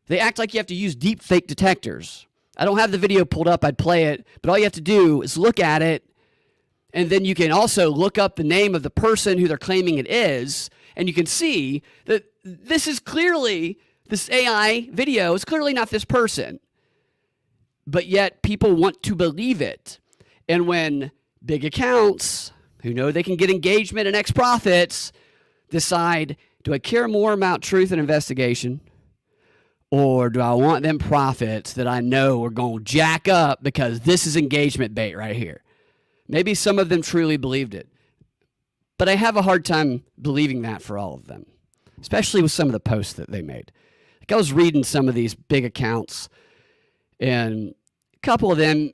They act like you have to use deepfake detectors. I don't have the video pulled up. I'd play it. But all you have to do is look at it, and then you can also look up the name of the person who they're claiming it is, and you can see that this AI video is clearly not this person. But yet people want to believe it. And when big accounts who know they can get engagement and X profits decide, do I care more about truth and investigation, or do I want them profits that I know are going to jack up because this is engagement bait right here? Maybe some of them truly believed it. But I have a hard time believing that for all of them, especially with some of the posts that they made. Like I was reading some of these big accounts, and a couple of them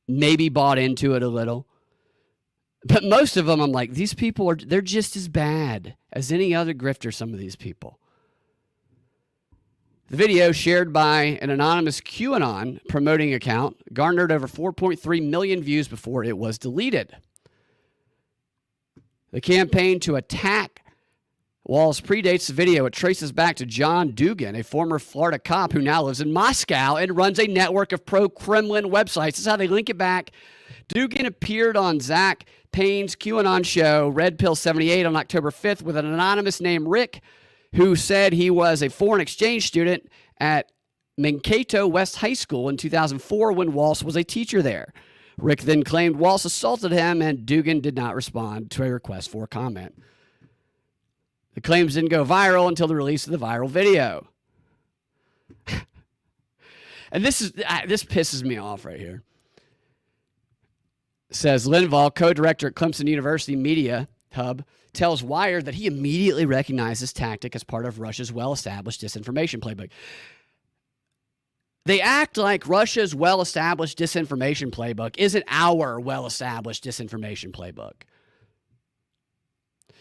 maybe bought into it a little. But most of them, I'm like, these people they're just as bad as any other grifter, some of these people. The video, shared by an anonymous QAnon promoting account, garnered over 4.3 million views before it was deleted. The campaign to attack Walz predates the video. It traces back to John Dugan, a former Florida cop who now lives in Moscow and runs a network of pro-Kremlin websites. This is how they link it back. Dugan appeared on Zach Payne's QAnon show, Red Pill 78, on October 5th with an anonymous named Rick, who said he was a foreign exchange student at Mankato West High School in 2004 when Walz was a teacher there. Rick then claimed Walz assaulted him, and Dugan did not respond to a request for comment. The claims didn't go viral until the release of the viral video. And this pisses me off right here. It says Linval, co-director at Clemson University Media Hub, tells Wired that he immediately recognized this tactic as part of Russia's well-established disinformation playbook. They act like Russia's well-established disinformation playbook isn't our well-established disinformation playbook.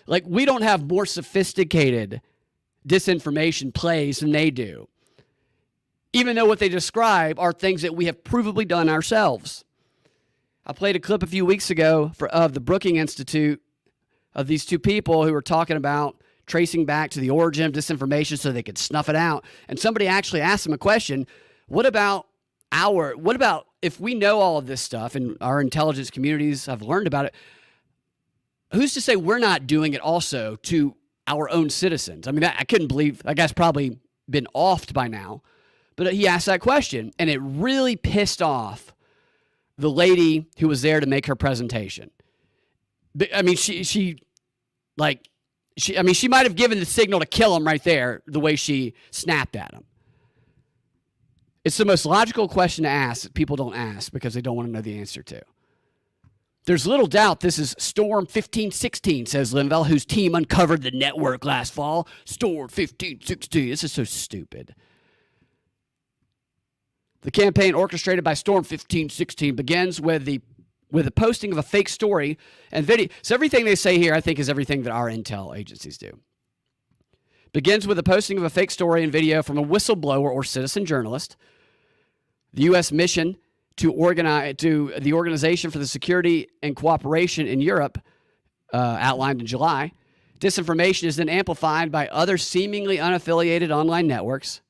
Like, we don't have more sophisticated disinformation plays than they do, even though what they describe are things that we have provably done ourselves. I played a clip a few weeks ago of the Brookings Institute of these two people who were talking about tracing back to the origin of disinformation so they could snuff it out. And somebody actually asked them a question, what about if we know all of this stuff and our intelligence communities have learned about it, who's to say we're not doing it also to our own citizens? I mean, I couldn't believe, I guess probably been offed by now, but he asked that question, and it really pissed off the lady who was there to make her presentation. I mean, she might have given the signal to kill him right there, the way she snapped at him. It's the most logical question to ask that people don't ask because they don't want to know the answer to. There's little doubt this is Storm 1516, says Linval, whose team uncovered the network last fall. Storm 1516. This is so stupid. The campaign orchestrated by Storm 1516 begins with the posting of a fake story and video. So everything they say here, I think, is everything that our intel agencies do. Begins with the posting of a fake story and video from a whistleblower or citizen journalist. The U.S. mission to the Organization for the Security and Cooperation in Europe, outlined in July. Disinformation is then amplified by other seemingly unaffiliated online networks.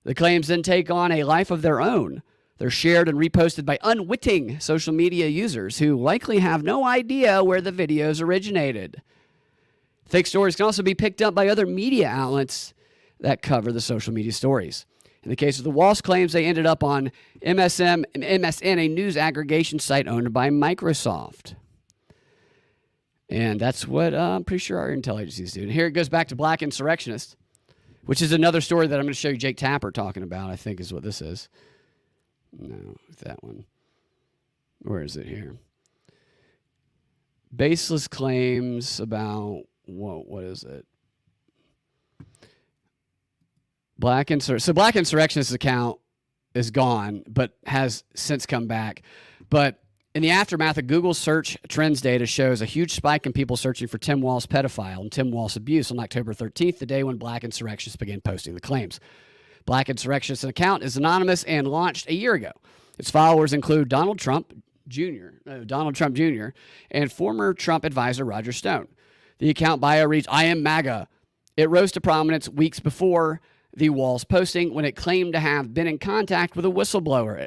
The claims then take on a life of their own. They're shared and reposted by unwitting social media users who likely have no idea where the videos originated. Fake stories can also be picked up by other media outlets that cover the social media stories. In the case of the Walz claims, they ended up on MSN, a news aggregation site owned by Microsoft. And that's what I'm pretty sure our intel agencies do. And here it goes back to Black Insurrectionists, which is another story that I'm going to show you Jake Tapper talking about, I think is what this is. No, that one. Where is it here? Baseless claims about, what is it? Black Insurrectionist account is gone, but has since come back. But in the aftermath of Google search trends data shows a huge spike in people searching for Tim Walz pedophile and Tim Walz abuse on October 13th, the day when Black Insurrectionists began posting the claims. Black Insurrectionist account is anonymous and launched a year ago. Its followers include Donald Trump Jr., and former Trump advisor Roger Stone. The account bio reads, "I am MAGA." It rose to prominence weeks before the Walz posting when it claimed to have been in contact with a whistleblower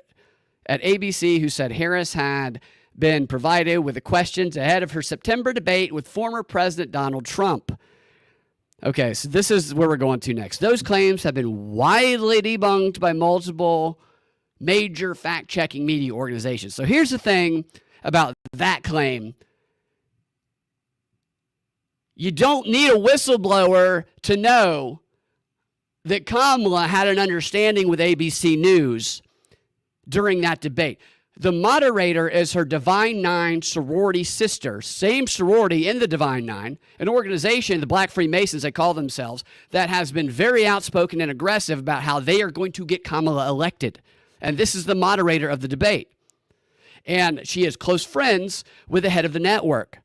at ABC who said Harris had been provided with the questions ahead of her September debate with former President Donald Trump. Okay, so this is where we're going to next. Those claims have been widely debunked by multiple major fact-checking media organizations. So here's the thing about that claim. You don't need a whistleblower to know that Kamala had an understanding with ABC News during that debate. The moderator is her Divine Nine sorority sister, same sorority in the Divine Nine, an organization, the Black Freemasons, they call themselves, that has been very outspoken and aggressive about how they are going to get Kamala elected. And this is the moderator of the debate. And she is close friends with the head of the network.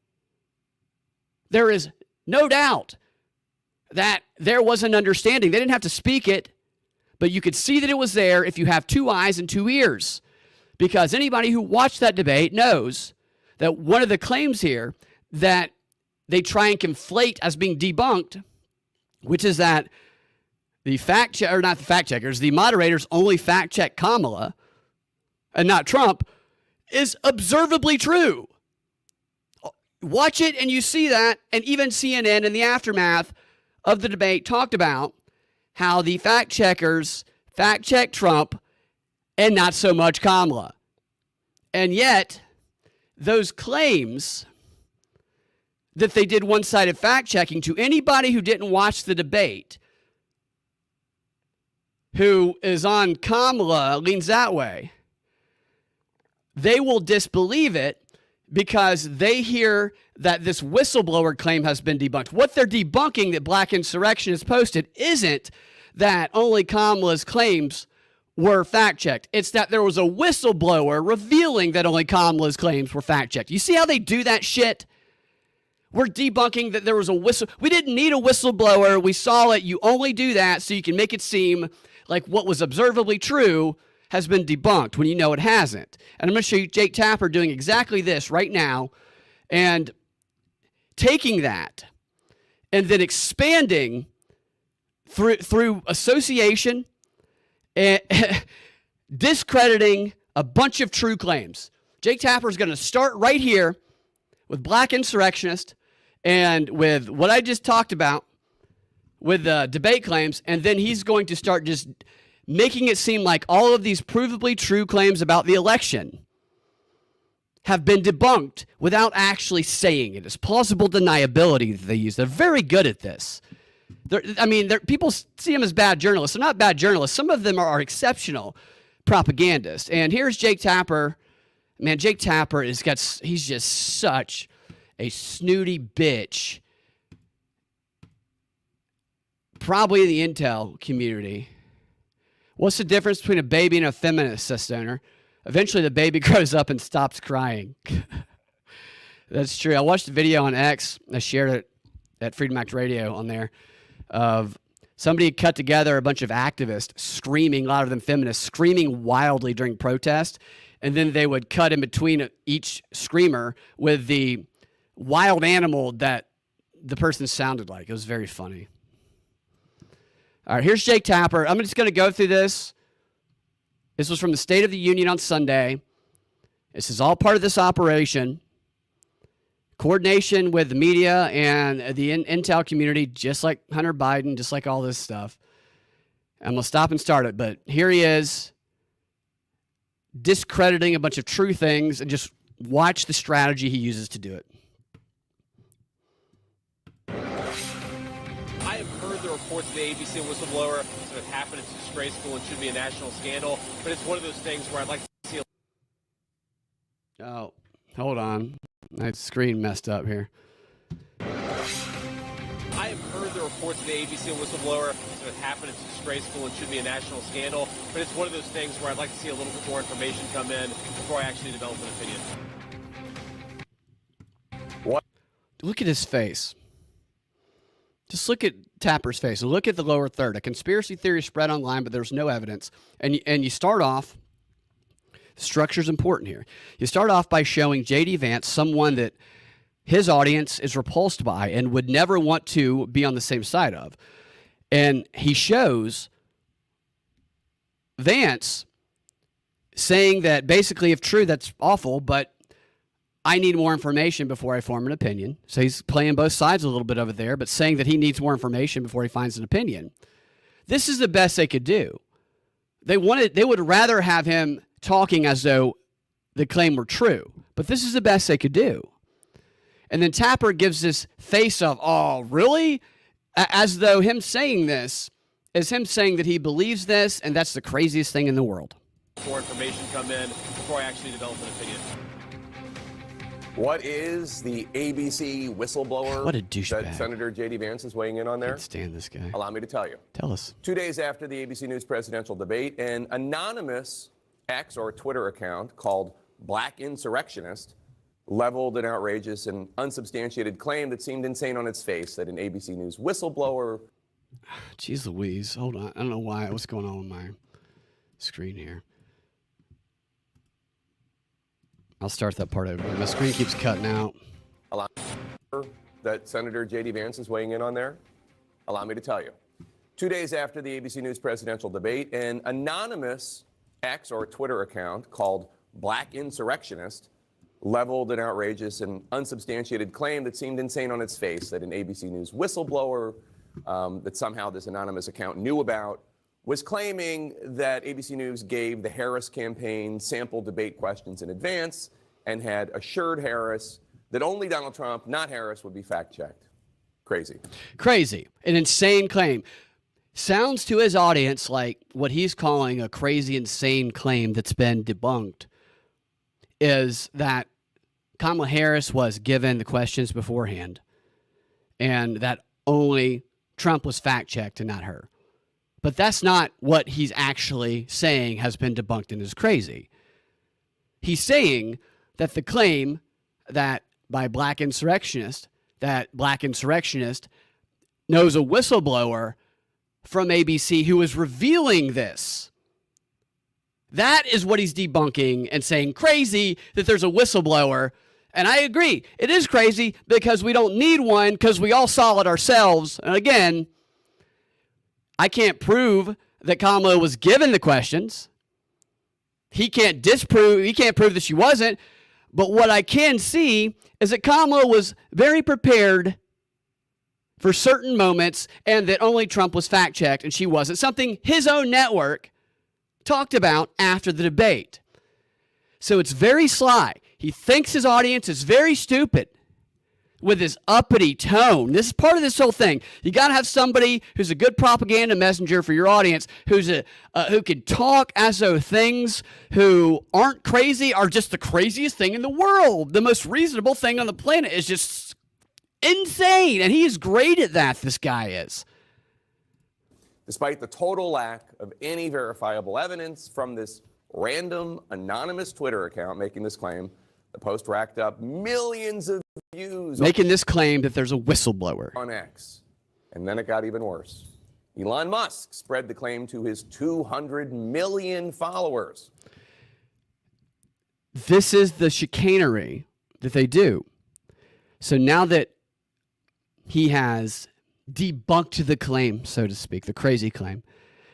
There is no doubt that there was an understanding. They didn't have to speak it, but you could see that it was there if you have two eyes and two ears. Because anybody who watched that debate knows that one of the claims here that they try and conflate as being debunked, which is that the the moderators only fact check Kamala and not Trump, is observably true. Watch it and you see that, and even CNN in the aftermath of the debate talked about how the fact checkers fact check Trump and not so much Kamala. And yet, those claims that they did one-sided fact-checking, to anybody who didn't watch the debate, who is on Kamala, leans that way, they will disbelieve it because they hear that this whistleblower claim has been debunked. What they're debunking that Black Insurrectionists posted isn't that only Kamala's claims were fact-checked. It's that there was a whistleblower revealing that only Kamala's claims were fact-checked. You see how they do that shit? We're debunking that there was a we didn't need a whistleblower. We saw it. You only do that so you can make it seem like what was observably true has been debunked when you know it hasn't. And I'm going to show you Jake Tapper doing exactly this right now and taking that and then expanding through association and discrediting a bunch of true claims. Jake Tapper is going to start right here with Black Insurrectionist and with what I just talked about with the debate claims, and then he's going to start just making it seem like all of these provably true claims about the election have been debunked without actually saying it. It's plausible deniability that they use. They're very good at this. People see them as bad journalists. They're not bad journalists. Some of them are exceptional propagandists. And here's Jake Tapper. Man, Jake Tapper he's just such a snooty bitch. Probably in the intel community. What's the difference between a baby and a feminist, says Stoner? Eventually the baby grows up and stops crying. That's true. I watched a video on X. I shared it at Freedom Act Radio on there of somebody cut together a bunch of activists screaming, a lot of them feminists, screaming wildly during protest. And then they would cut in between each screamer with the wild animal that the person sounded like. It was very funny. All right, here's Jake Tapper. I'm just going to go through this. This was from the State of the Union on Sunday. This is all part of this operation. Coordination with the media and the intel community, just like Hunter Biden, just like all this stuff. I'm going to stop and start it, but here he is discrediting a bunch of true things, and just watch the strategy he uses to do it. I have heard the reports of the ABC whistleblower that have happened. It's disgraceful and should be a national scandal, but it's one of those things where I'd like to see Oh, hold on. My screen messed up here. I have heard the reports of the ABC whistleblower that have happened. It's disgraceful and should be a national scandal, but it's one of those things where I'd like to see a little bit more information come in before I actually develop an opinion. What? Look at his face. Just look at Tapper's face. Look at the lower third. A conspiracy theory spread online, but there's no evidence. And you start off, structure's important here. You start off by showing J.D. Vance, someone that his audience is repulsed by and would never want to be on the same side of. And he shows Vance saying that basically, if true, that's awful, but I need more information before I form an opinion. So he's playing both sides a little bit of it there, but saying that he needs more information before he finds an opinion. This is the best they could do. They would rather have him talking as though the claim were true, but this is the best they could do. And then Tapper gives this face of, oh, really? As though him saying this is him saying that he believes this, and that's the craziest thing in the world. bit more information come in before I actually develop an opinion. What is the ABC whistleblower What a douchebag. that Senator J.D. Vance is weighing in on there? Can't stand this guy. Allow me to tell you. Tell us. 2 days after the ABC News presidential debate, an anonymous X or Twitter account called Black Insurrectionist leveled an outrageous and unsubstantiated claim that seemed insane on its face that an ABC News whistleblower. Jeez Louise. Hold on. I don't know why. What's going on with my screen here? I'll start that part over. My screen keeps cutting out. Allow that Senator J.D. Vance is weighing in on there? Allow me to tell you. 2 days after the ABC News presidential debate, an anonymous X or Twitter account called Black Insurrectionist leveled an outrageous and unsubstantiated claim that seemed insane on its face that an ABC News whistleblower that somehow this anonymous account knew about was claiming that ABC News gave the Harris campaign sample debate questions in advance and had assured Harris that only Donald Trump, not Harris, would be fact-checked. Crazy. Crazy. An insane claim. Sounds to his audience like what he's calling a crazy, insane claim that's been debunked is that Kamala Harris was given the questions beforehand and that only Trump was fact-checked and not her. But that's not what he's actually saying has been debunked and is crazy. He's saying that the claim that by Black Insurrectionist, that Black Insurrectionist knows a whistleblower from ABC who is revealing this. That is what he's debunking and saying crazy that there's a whistleblower. And I agree. It is crazy because we don't need one because we all saw it ourselves. And again, I can't prove that Kamala was given the questions. He can't prove that she wasn't. But what I can see is that Kamala was very prepared for certain moments and that only Trump was fact-checked and she wasn't. Something his own network talked about after the debate. So it's very sly. He thinks his audience is very stupid with his uppity tone. This is part of this whole thing. You got to have somebody who's a good propaganda messenger for your audience, who can talk as though things who aren't crazy are just the craziest thing in the world. The most reasonable thing on the planet is just insane, and he is great at that, this guy is. Despite the total lack of any verifiable evidence from this random anonymous Twitter account making this claim, the post racked up millions of views. Making this claim that there's a whistleblower on X. And then it got even worse. Elon Musk spread the claim to his 200 million followers. This is the chicanery that they do. So now that he has debunked the claim, so to speak, the crazy claim,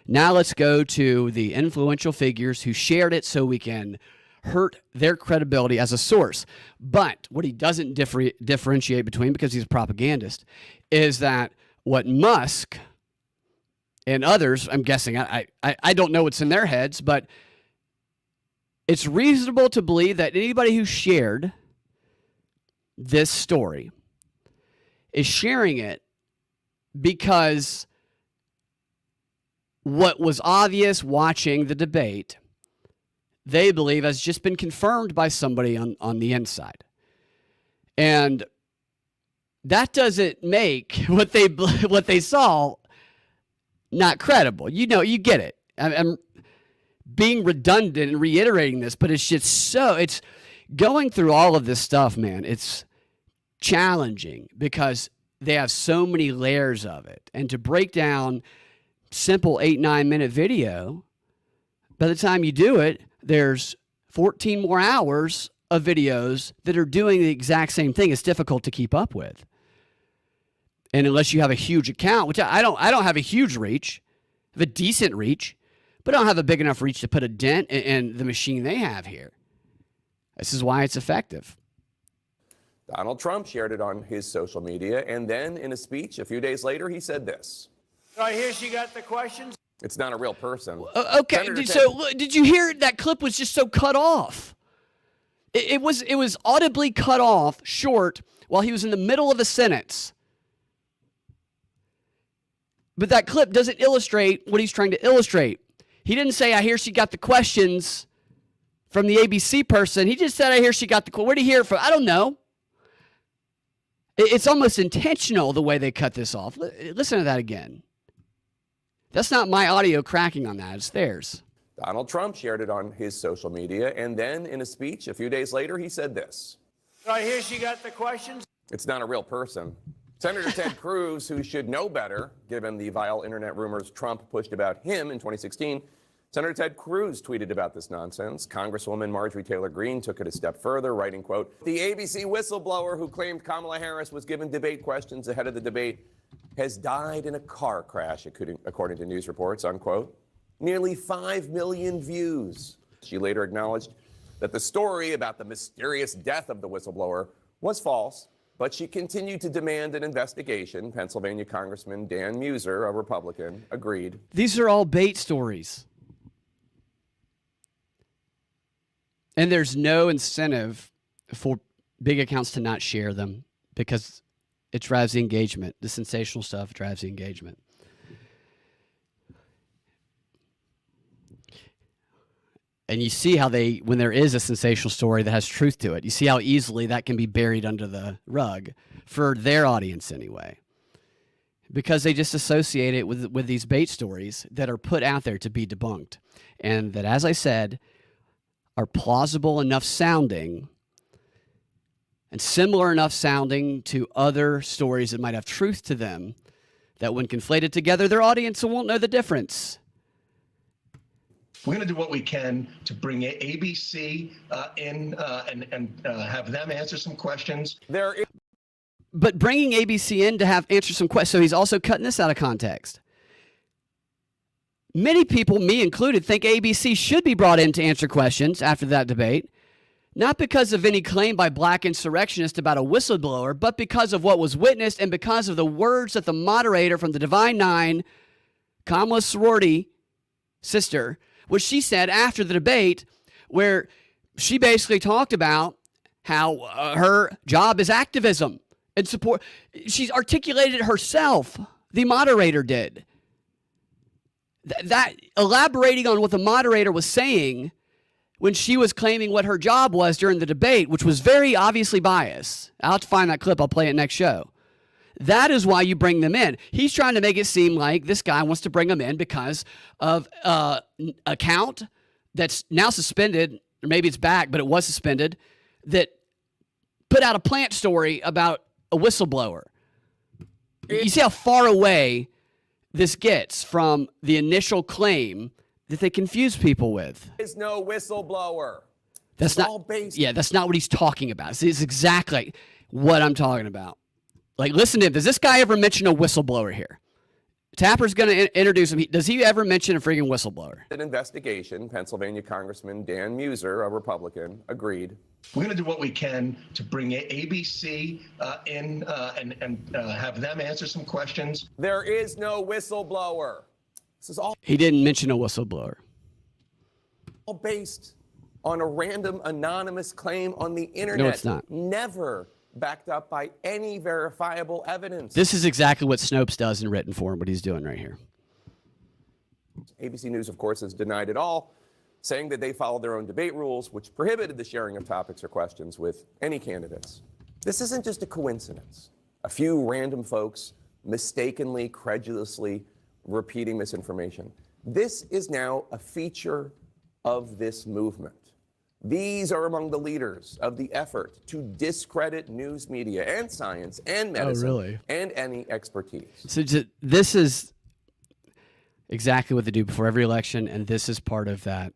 now let's go to the influential figures who shared it so we can hurt their credibility as a source. But what he doesn't differentiate between, because he's a propagandist, is that what Musk and others, I'm guessing, I don't know what's in their heads, but it's reasonable to believe that anybody who shared this story is sharing it because what was obvious watching the debate, they believe has just been confirmed by somebody on the inside. And that doesn't make what they saw not credible. You know, you get it. I'm being redundant and reiterating this, but it's just it's going through all of this stuff, man. It's challenging because they have so many layers of it. And to break down simple 8-9 minute video, by the time you do it, there's 14 more hours of videos that are doing the exact same thing. It's difficult to keep up with. And unless you have a huge account, which I don't have a huge reach, I have a decent reach, but I don't have a big enough reach to put a dent in the machine they have here. This is why it's effective. Donald Trump shared it on his social media, and then in a speech a few days later, he said this. I hear she got the questions. It's not a real person. Okay, so did you hear that clip was just so cut off? It was audibly cut off short while he was in the middle of a sentence. But that clip doesn't illustrate what he's trying to illustrate. He didn't say, I hear she got the questions from the ABC person. He just said, I hear she got the, where'd he hear it from? I don't know. It's almost intentional the way they cut this off. Listen to that again. That's not my audio cracking on that. It's theirs. Donald Trump shared it on his social media, and then in a speech a few days later, he said this. I hear she got the questions. It's not a real person. Senator Ted Cruz, who should know better, given the vile internet rumors Trump pushed about him in 2016, Senator Ted Cruz tweeted about this nonsense. Congresswoman Marjorie Taylor Greene took it a step further, writing, quote, the ABC whistleblower who claimed Kamala Harris was given debate questions ahead of the debate has died in a car crash, according to news reports, unquote. Nearly 5 million views. She later acknowledged that the story about the mysterious death of the whistleblower was false, but she continued to demand an investigation. Pennsylvania Congressman Dan Muser, a Republican, agreed. These are all bait stories. And there's no incentive for big accounts to not share them because it drives the engagement. The sensational stuff drives the engagement. And you see how when there is a sensational story that has truth to it, you see how easily that can be buried under the rug for their audience anyway. Because they just associate it with these bait stories that are put out there to be debunked. And that, as I said, are plausible enough sounding and similar enough sounding to other stories that might have truth to them that when conflated together, their audience won't know the difference. We're going to do what we can to bring ABC in and have them answer some questions. But bringing ABC in to have answer some questions, so he's also cutting this out of context. Many people, me included, think ABC should be brought in to answer questions after that debate, not because of any claim by black insurrectionists about a whistleblower, but because of what was witnessed and because of the words that the moderator from the Divine Nine, Kamala's sorority sister, what she said after the debate, where she basically talked about how her job is activism and support. She's articulated it herself. The moderator did. That elaborating on what the moderator was saying when she was claiming what her job was during the debate, which was very obviously biased. I'll have to find that clip. I'll play it next show. That is why you bring them in. He's trying to make it seem like this guy wants to bring them in because of an account that's now suspended, or maybe it's back, but it was suspended, that put out a plant story about a whistleblower. You see how far away this gets from the initial claim that they confuse people with. There is no whistleblower. That's not what he's talking about. See, it's exactly what I'm talking about. Like, listen to him. Does this guy ever mention a whistleblower here? Tapper's going to introduce him. Does he ever mention a freaking whistleblower? An investigation. Pennsylvania Congressman Dan Muser, a Republican, agreed. We're going to do what we can to bring ABC in and have them answer some questions. There is no whistleblower. This is all. He didn't mention a whistleblower. All based on a random anonymous claim on the internet. No, it's not. Never backed up by any verifiable evidence. This is exactly what Snopes does in written form, what he's doing right here. ABC News, of course, has denied it all, saying that they followed their own debate rules, which prohibited the sharing of topics or questions with any candidates. This isn't just a coincidence. A few random folks mistakenly, credulously repeating misinformation. This is now a feature of this movement. These are among the leaders of the effort to discredit news media and science and medicine and any expertise. So this is exactly what they do before every election, and this is part of that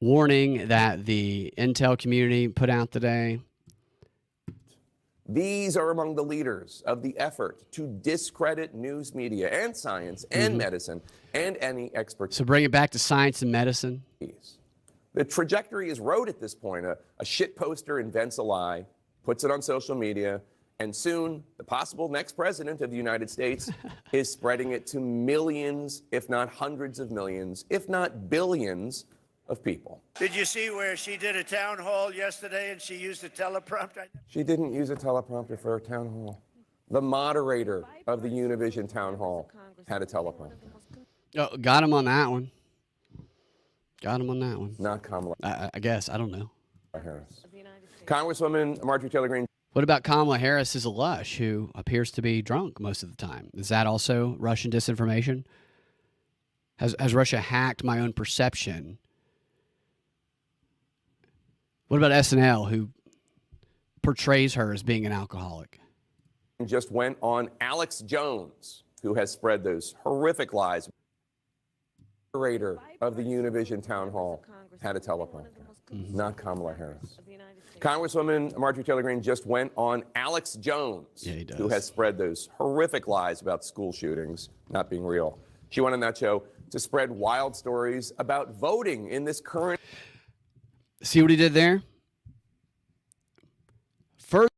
warning that the intel community put out today. These are among the leaders of the effort to discredit news media and science and medicine and any expertise. So bring it back to science and medicine. The trajectory is road at this point. A shit poster invents a lie, puts it on social media, and soon the possible next president of the United States is spreading it to millions, if not hundreds of millions, if not billions of people. Did you see where she did a town hall yesterday and she used a teleprompter? She didn't use a teleprompter for her town hall. The moderator of the Univision town hall had a teleprompter. Oh, got him on that one. Got him on that one. Not Kamala I guess. I don't know. Harris. Congresswoman Marjorie Taylor Greene. What about Kamala Harris as a lush who appears to be drunk most of the time? Is that also Russian disinformation? Has Russia hacked my own perception? What about SNL, who portrays her as being an alcoholic? Just went on Alex Jones, who has spread those horrific lies. The moderator of the Univision town hall had a teleprompter. Not Kamala Harris. Congresswoman Marjorie Taylor Greene just went on Alex Jones, who has spread those horrific lies about school shootings not being real. She went on that show to spread wild stories about voting in this current. See what he did there? Further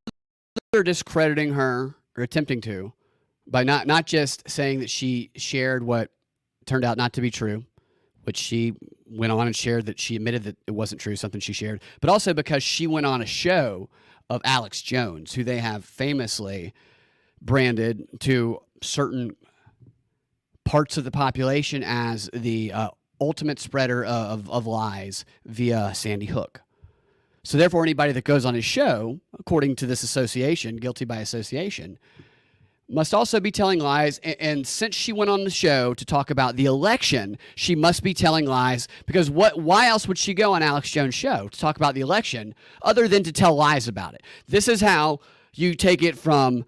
discrediting her, or attempting to, by not just saying that she shared what turned out not to be true, which she went on and shared that she admitted that it wasn't true, something she shared, but also because she went on a show of Alex Jones, who they have famously branded to certain parts of the population as the ultimate spreader of lies via Sandy Hook. So therefore, anybody that goes on his show, according to this association, guilty by association, must also be telling lies. And since she went on the show to talk about the election, she must be telling lies, because why else would she go on Alex Jones' show to talk about the election other than to tell lies about it? This is how you take it from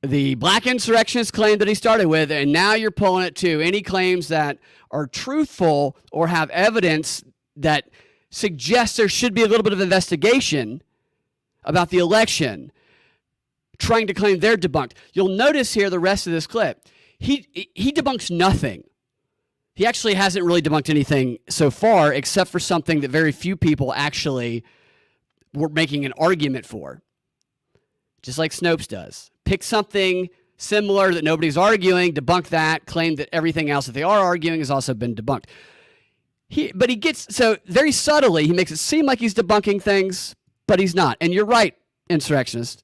the black insurrectionist claim that he started with, and now you're pulling it to any claims that are truthful or have evidence that suggests there should be a little bit of investigation about the election, trying to claim they're debunked. You'll notice here the rest of this clip. He debunks nothing. He actually hasn't really debunked anything so far, except for something that very few people actually were making an argument for. Just like Snopes does. Pick something similar that nobody's arguing, debunk that, claim that everything else that they are arguing has also been debunked. But he gets, so very subtly, he makes it seem like he's debunking things, but he's not. And you're right, insurrectionist.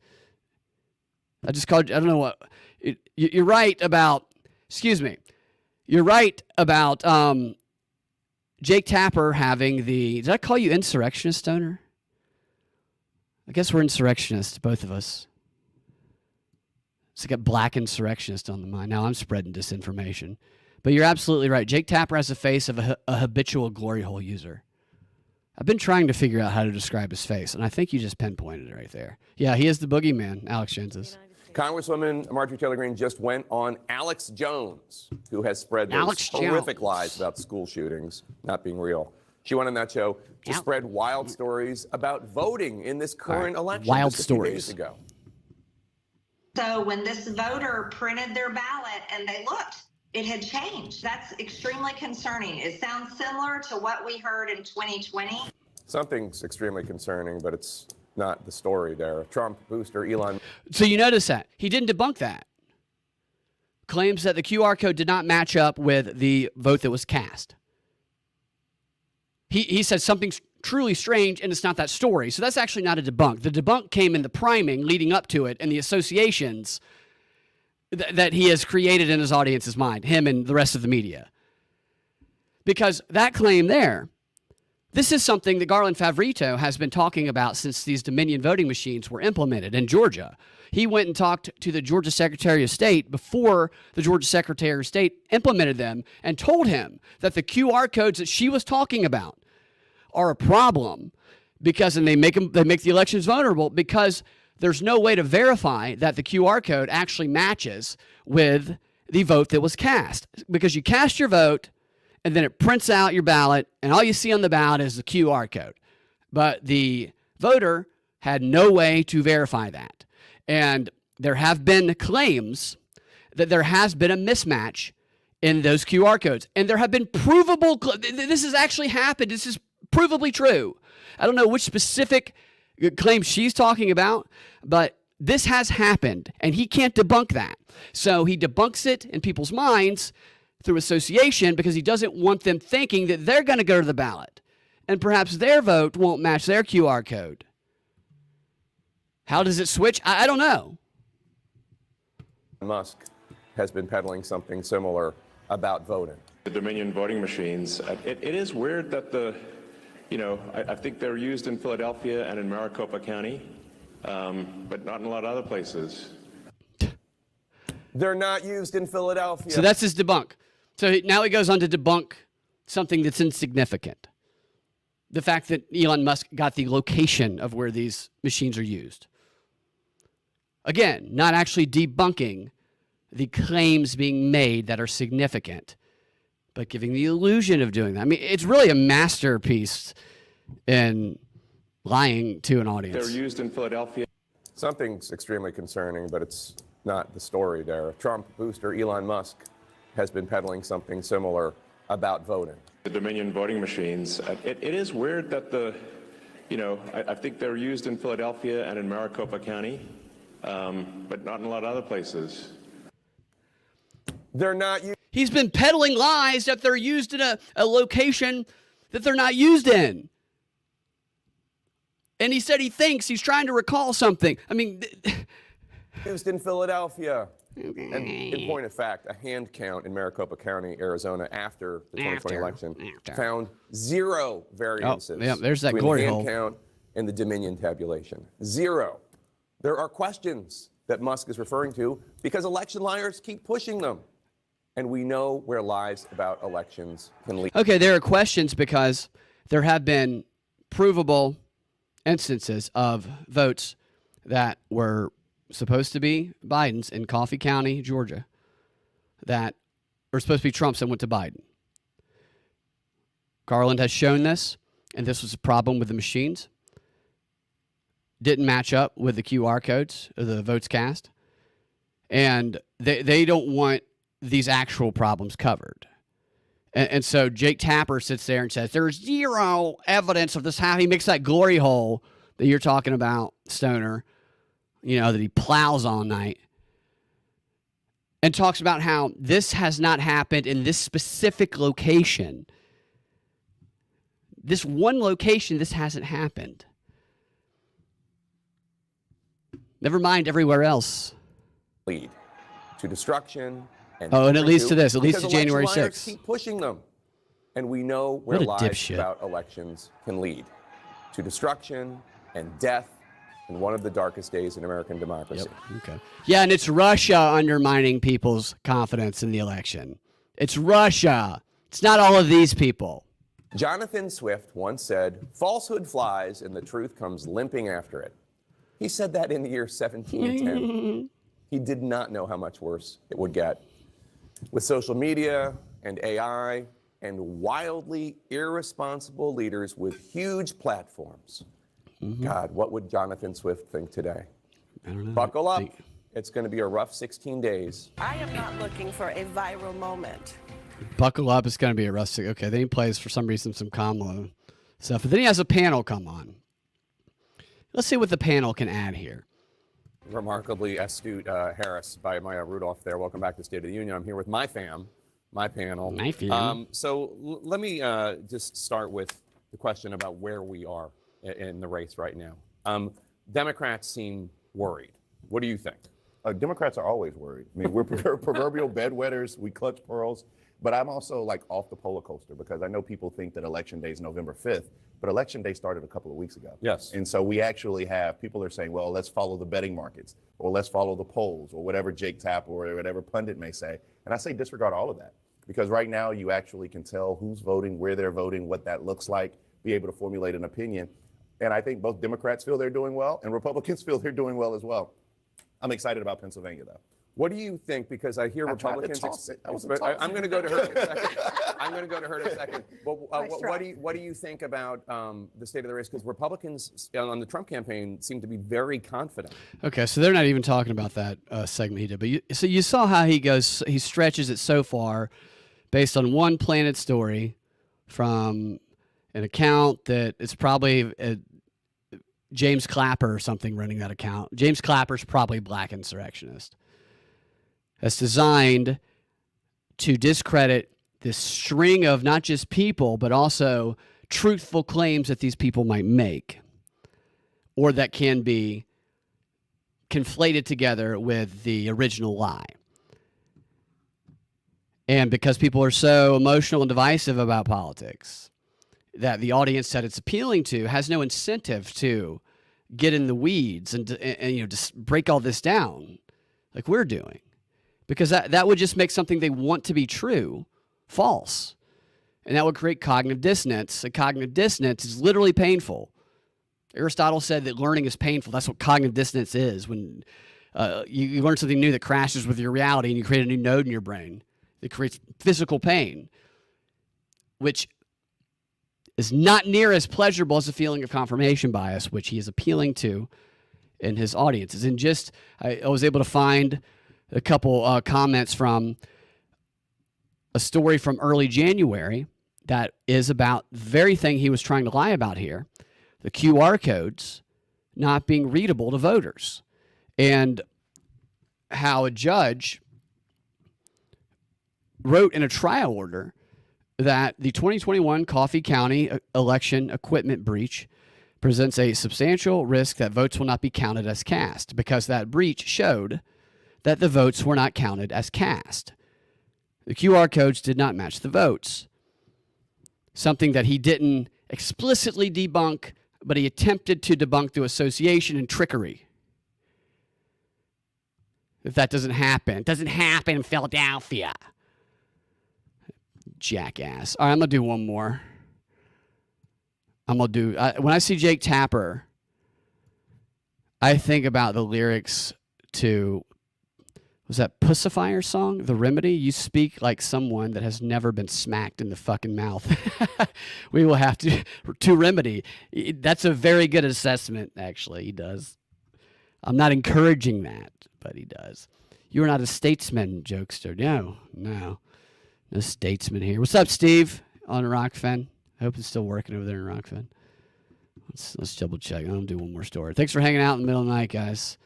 I just called you, I don't know what, you're right about, you're right about Jake Tapper having did I call you insurrectionist, Stoner? I guess we're insurrectionists, both of us. It's like a black insurrectionist on the mind. Now I'm spreading disinformation. But you're absolutely right. Jake Tapper has the face of a habitual glory hole user. I've been trying to figure out how to describe his face, and I think you just pinpointed it right there. Yeah, he is the boogeyman, Alex Jones is. Congresswoman Marjorie Taylor Greene just went on Alex Jones, who has spread those horrific lies about school shootings not being real. She went on that show to spread wild stories about voting in this current election. Wild just a few stories. days ago. So when this voter printed their ballot and they looked, it had changed. That's extremely concerning. It sounds similar to what we heard in 2020. Something's extremely concerning, but it's not the story there. Trump booster Elon. So you notice that. He didn't debunk that. Claims that the QR code did not match up with the vote that was cast. He said something's truly strange, and it's not that story. So that's actually not a debunk. The debunk came in the priming leading up to it and the associations that he has created in his audience's mind, him and the rest of the media. Because that claim there, this is something that Garland Favorito has been talking about since these Dominion voting machines were implemented in Georgia. He went and talked to the Georgia Secretary of State before the Georgia Secretary of State implemented them and told him that the QR codes that she was talking about are a problem because, and they make the elections vulnerable because there's no way to verify that the QR code actually matches with the vote that was cast. Because you cast your vote, and then it prints out your ballot, and all you see on the ballot is the QR code. But the voter had no way to verify that. And there have been claims that there has been a mismatch in those QR codes. And there have been provable, this has actually happened. This is provably true. I don't know which specific claim she's talking about, but this has happened, and he can't debunk that. So he debunks it in people's minds through association because he doesn't want them thinking that they're going to go to the ballot, and perhaps their vote won't match their QR code. How does it switch? I don't know. Musk has been peddling something similar about voting. The Dominion voting machines, it is weird that I think they're used in Philadelphia and in Maricopa County, but not in a lot of other places. They're not used in Philadelphia. So that's his debunk. So now he goes on to debunk something that's insignificant. The fact that Elon Musk got the location of where these machines are used. Again, not actually debunking the claims being made that are significant, but giving the illusion of doing that. I mean, it's really a masterpiece in lying to an audience. They're used in Philadelphia. Something's extremely concerning, but it's not the story there. Trump booster Elon Musk has been peddling something similar about voting. The Dominion voting machines, it is weird that I think they're used in Philadelphia and in Maricopa County, but not in a lot of other places. They're not used. He's been peddling lies that they're used in a location that they're not used in. And he said he thinks he's trying to recall something. I mean, Used in Philadelphia. And in point of fact, a hand count in Maricopa County, Arizona, after the 2020 election, found zero variances. Oh, yeah, there's that between glory the hand hole. count and the Dominion tabulation. Zero. There are questions that Musk is referring to because election liars keep pushing them. And we know where lies about elections can lead. okay, there are questions because there have been provable instances of votes that were supposed to be Biden's in Coffee County, Georgia, that were supposed to be Trump's and went to Biden. Garland has shown this, and this was a problem with the machines. Didn't match up with the QR codes of the votes cast. And they don't want these actual problems covered. And so Jake Tapper sits there and says, there's zero evidence of this happening. He makes that glory hole that you're talking about, Stoner, that he plows all night, and talks about how this has not happened in this specific location. This one location, this hasn't happened. Never mind everywhere else. Lead to destruction. And it leads to this. It leads to because January election liars 6th. Keep pushing them. And we know where What a lies dipshit. about elections can lead to destruction and death in one of the darkest days in American democracy. Okay. Yeah, and it's Russia undermining people's confidence in the election. It's Russia. It's not all of these people. Jonathan Swift once said, falsehood flies and the truth comes limping after it. He said that in the year 1710. He did not know how much worse it would get. With social media and AI and wildly irresponsible leaders with huge platforms. God, what would Jonathan Swift think today? I don't know. Buckle up. It's going to be a rough 16 days. I am not looking for a viral moment. Buckle up. It's going to be a rustic. Okay, then he plays, for some reason, some Kamala stuff. But then he has a panel come on. Let's see what the panel can add here. Remarkably astute Harris by Maya Rudolph there. Welcome back to State of the Union. I'm here with my panel. My fam. Let me just start with the question about where we are in the race right now. Democrats seem worried. What do you think? Democrats are always worried. I mean, we're proverbial bedwetters. We clutch pearls. But I'm also like off the roller coaster because I know people think that Election Day is November 5th, but Election Day started a couple of weeks ago. Yes. And so we actually have, people are saying, well, let's follow the betting markets or let's follow the polls or whatever Jake Tapper or whatever pundit may say. And I say disregard all of that because right now you actually can tell who's voting, where they're voting, what that looks like, be able to formulate an opinion. And I think both Democrats feel they're doing well and Republicans feel they're doing well as well. I'm excited about Pennsylvania, though. What do you think? Because I hear Republicans. I'm going to go to her in a second. I'm going to go to her in a second. But what do you think about the state of the race? Because Republicans on the Trump campaign seem to be very confident. Okay, so they're not even talking about that segment he did. But you saw how he stretches it so far based on one planted story from an account that it's probably James Clapper or something running that account. James Clapper's probably a black insurrectionist. That's designed to discredit this string of not just people, but also truthful claims that these people might make or that can be conflated together with the original lie. And because people are so emotional and divisive about politics, that the audience that it's appealing to has no incentive to get in the weeds and just break all this down like we're doing. Because that would just make something they want to be true false. And that would create cognitive dissonance. And cognitive dissonance is literally painful. Aristotle said that learning is painful. That's what cognitive dissonance is. When you learn something new that crashes with your reality and you create a new node in your brain that creates physical pain, which is not near as pleasurable as the feeling of confirmation bias, which he is appealing to in his audiences. And I was able to find a couple comments from a story from early January that is about the very thing he was trying to lie about here, the QR codes not being readable to voters, and how a judge wrote in a trial order that the 2021 Coffee County election equipment breach presents a substantial risk that votes will not be counted as cast because that breach showed that the votes were not counted as cast. The QR codes did not match the votes, something that he didn't explicitly debunk, but he attempted to debunk through association and trickery. If that doesn't happen, it doesn't happen in Philadelphia. Jackass. All right, I'm going to do one more. When I see Jake Tapper, I think about the lyrics to, was that Pussifier song? The Remedy? You speak like someone that has never been smacked in the fucking mouth. We will have to Remedy. That's a very good assessment, actually. He does. I'm not encouraging that, but he does. You're not a statesman, jokester. No statesman here. What's up, Steve? On Rockfen. I hope it's still working over there in Rockfen. Let's double check. I'll do one more story. Thanks for hanging out in the middle of the night, guys.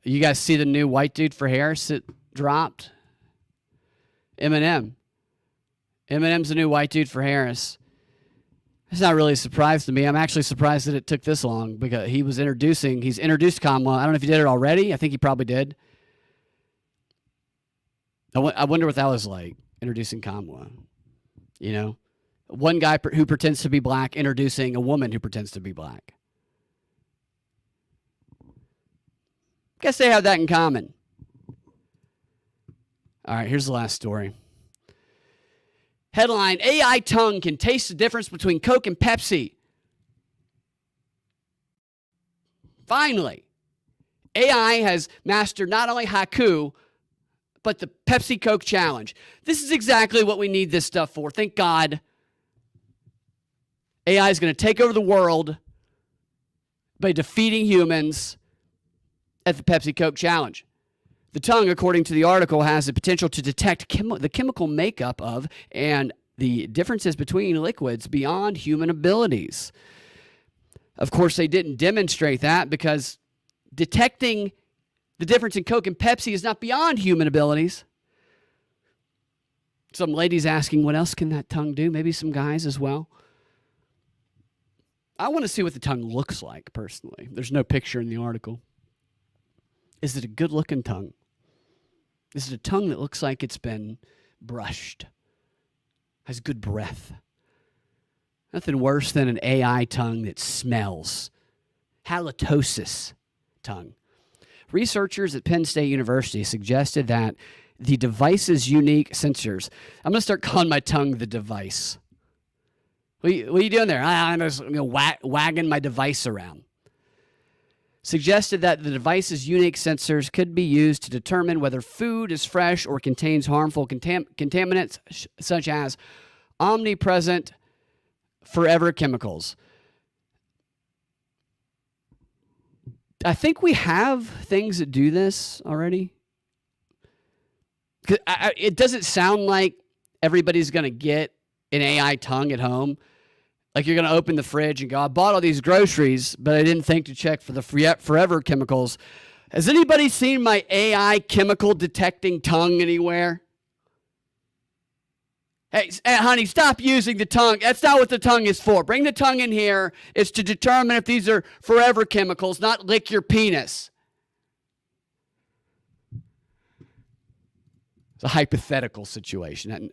You guys see the new white dude for Harris that dropped? Eminem. Eminem's the new white dude for Harris. It's not really a surprise to me. I'm actually surprised that it took this long because he's introduced Kamala. I don't know if he did it already. I think he probably did. I wonder what that was like, introducing Kamala. You know? One guy who pretends to be black introducing a woman who pretends to be black. Guess they have that in common. All right, here's the last story. Headline, AI tongue can taste the difference between Coke and Pepsi. Finally, AI has mastered not only haiku, but the Pepsi Coke challenge. This is exactly what we need this stuff for. Thank God. AI is going to take over the world by defeating humans at the Pepsi Coke challenge. The tongue, according to the article, has the potential to detect the chemical makeup of and the differences between liquids beyond human abilities. Of course, they didn't demonstrate that because detecting the difference in Coke and Pepsi is not beyond human abilities. Some ladies asking, what else can that tongue do? Maybe some guys as well. I want to see what the tongue looks like, personally. There's no picture in the article. Is it a good-looking tongue? Is it a tongue that looks like it's been brushed? Has good breath? Nothing worse than an AI tongue that smells. Halitosis tongue. Researchers at Penn State University suggested that the device's unique sensors. I'm going to start calling my tongue the device. What are you doing there? I'm just wagging my device around. Suggested that the device's unique sensors could be used to determine whether food is fresh or contains harmful contaminants such as omnipresent forever chemicals. I think we have things that do this already. It doesn't sound like everybody's going to get an AI tongue at home. Like you're going to open the fridge and go, I bought all these groceries, but I didn't think to check for the forever chemicals. Has anybody seen my AI chemical detecting tongue anywhere? Hey, honey, stop using the tongue. That's not what the tongue is for. Bring the tongue in here. It's to determine if these are forever chemicals, not lick your penis. It's a hypothetical situation,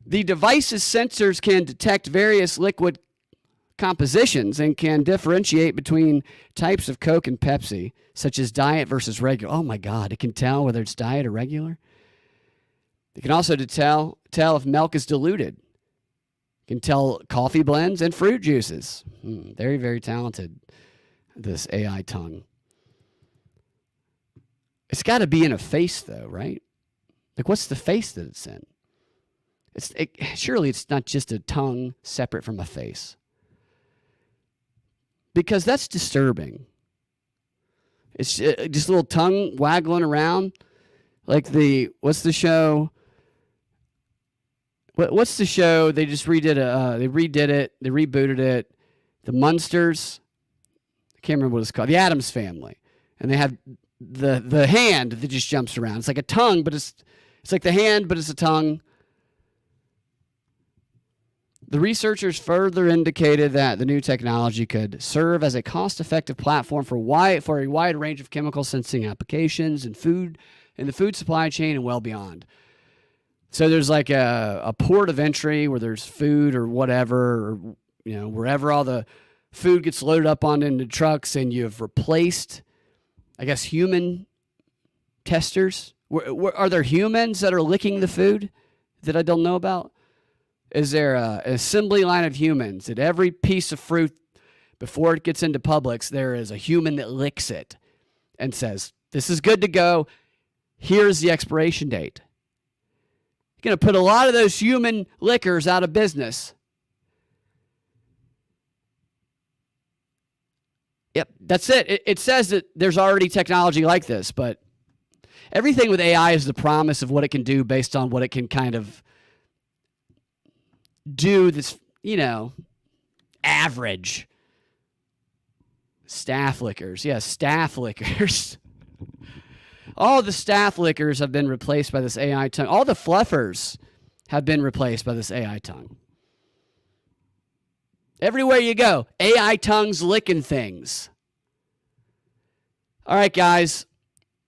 The device's sensors can detect various liquid compositions and can differentiate between types of Coke and Pepsi, such as diet versus regular. Oh my God, it can tell whether it's diet or regular. It can also tell if milk is diluted. It can tell coffee blends and fruit juices. Very, very talented, this AI tongue. It's got to be in a face, though, right? Like, what's the face that it's in? Surely it's not just a tongue separate from a face. Because that's disturbing. It's just a little tongue waggling around. Like what's the show? What's the show? They just redid it. They rebooted it. The Munsters. I can't remember what it's called. The Addams Family. And they have the hand that just jumps around. It's like a tongue, but it's like the hand, but it's a tongue. The researchers further indicated that the new technology could serve as a cost-effective platform for a wide range of chemical sensing applications in the food supply chain and well beyond. So there's like a port of entry where there's food or whatever, or wherever all the food gets loaded up onto trucks, and you've replaced, I guess, human testers. Are there humans that are licking the food that I don't know about? Is there an assembly line of humans at every piece of fruit before it gets into Publix? There is a human that licks it and says, "This is good to go. Here's the expiration date." You're going to put a lot of those human lickers out of business. Yep, that's it. It says that there's already technology like this, but everything with AI is the promise of what it can do based on what it can kind of do this, average. Staff lickers. Yeah, staff lickers. All the staff lickers have been replaced by this AI tongue. All the fluffers have been replaced by this AI tongue. Everywhere you go, AI tongues licking things. All right, guys.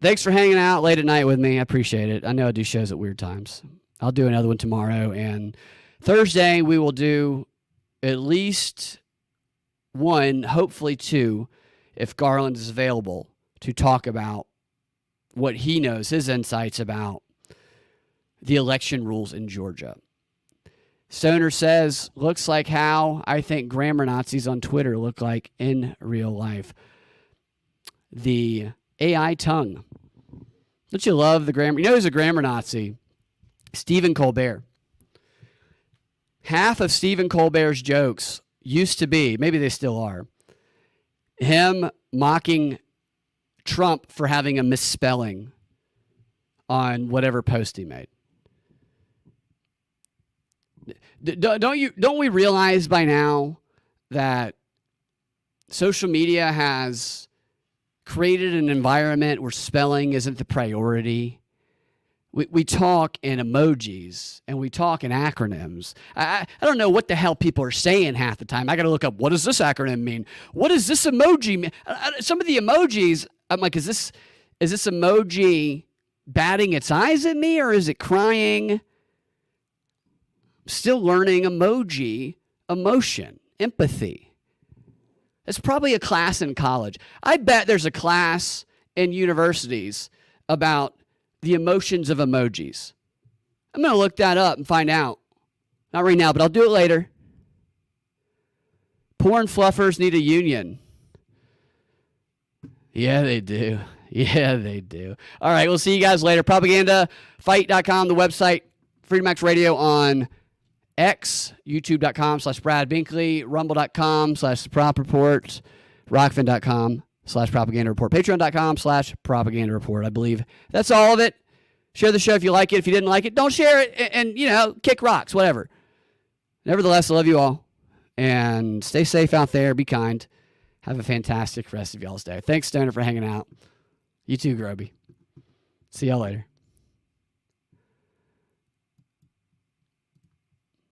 Thanks for hanging out late at night with me. I appreciate it. I know I do shows at weird times. I'll do another one tomorrow, and Thursday, we will do at least one, hopefully two, if Garland is available, to talk about what he knows, his insights about the election rules in Georgia. Stoner says, looks like how I think grammar Nazis on Twitter look like in real life. The AI tongue. Don't you love the grammar? Who's a grammar Nazi? Stephen Colbert. Half of Stephen Colbert's jokes used to be, maybe they still are, him mocking Trump for having a misspelling on whatever post he made. Don't we realize by now that social media has created an environment where spelling isn't the priority? We talk in emojis and we talk in acronyms. I don't know what the hell people are saying half the time. I got to look up, what does this acronym mean? What does this emoji mean? Some of the emojis, I'm like, is this emoji batting its eyes at me, or is it crying? Still learning emoji, emotion, empathy. It's probably a class in college. I bet there's a class in universities about the emotions of emojis. I'm going to look that up and find out. Not right now, but I'll do it later. Porn fluffers need a union. Yeah, they do. Yeah, they do. All right, we'll see you guys later. Propagandafight.com, the website. Freedom Max Radio on X, youtube.com/Brad Binkley, rumble.com/propreport, rockfin.com/propaganda report, patreon.com/propaganda report. I believe that's all of it. Share the show if you like it. If you didn't like it, don't share it and kick rocks, whatever. Nevertheless, I love you all. And stay safe out there. Be kind. Have a fantastic rest of y'all's day. Thanks, Stoner, for hanging out. You too, Groby. See y'all later.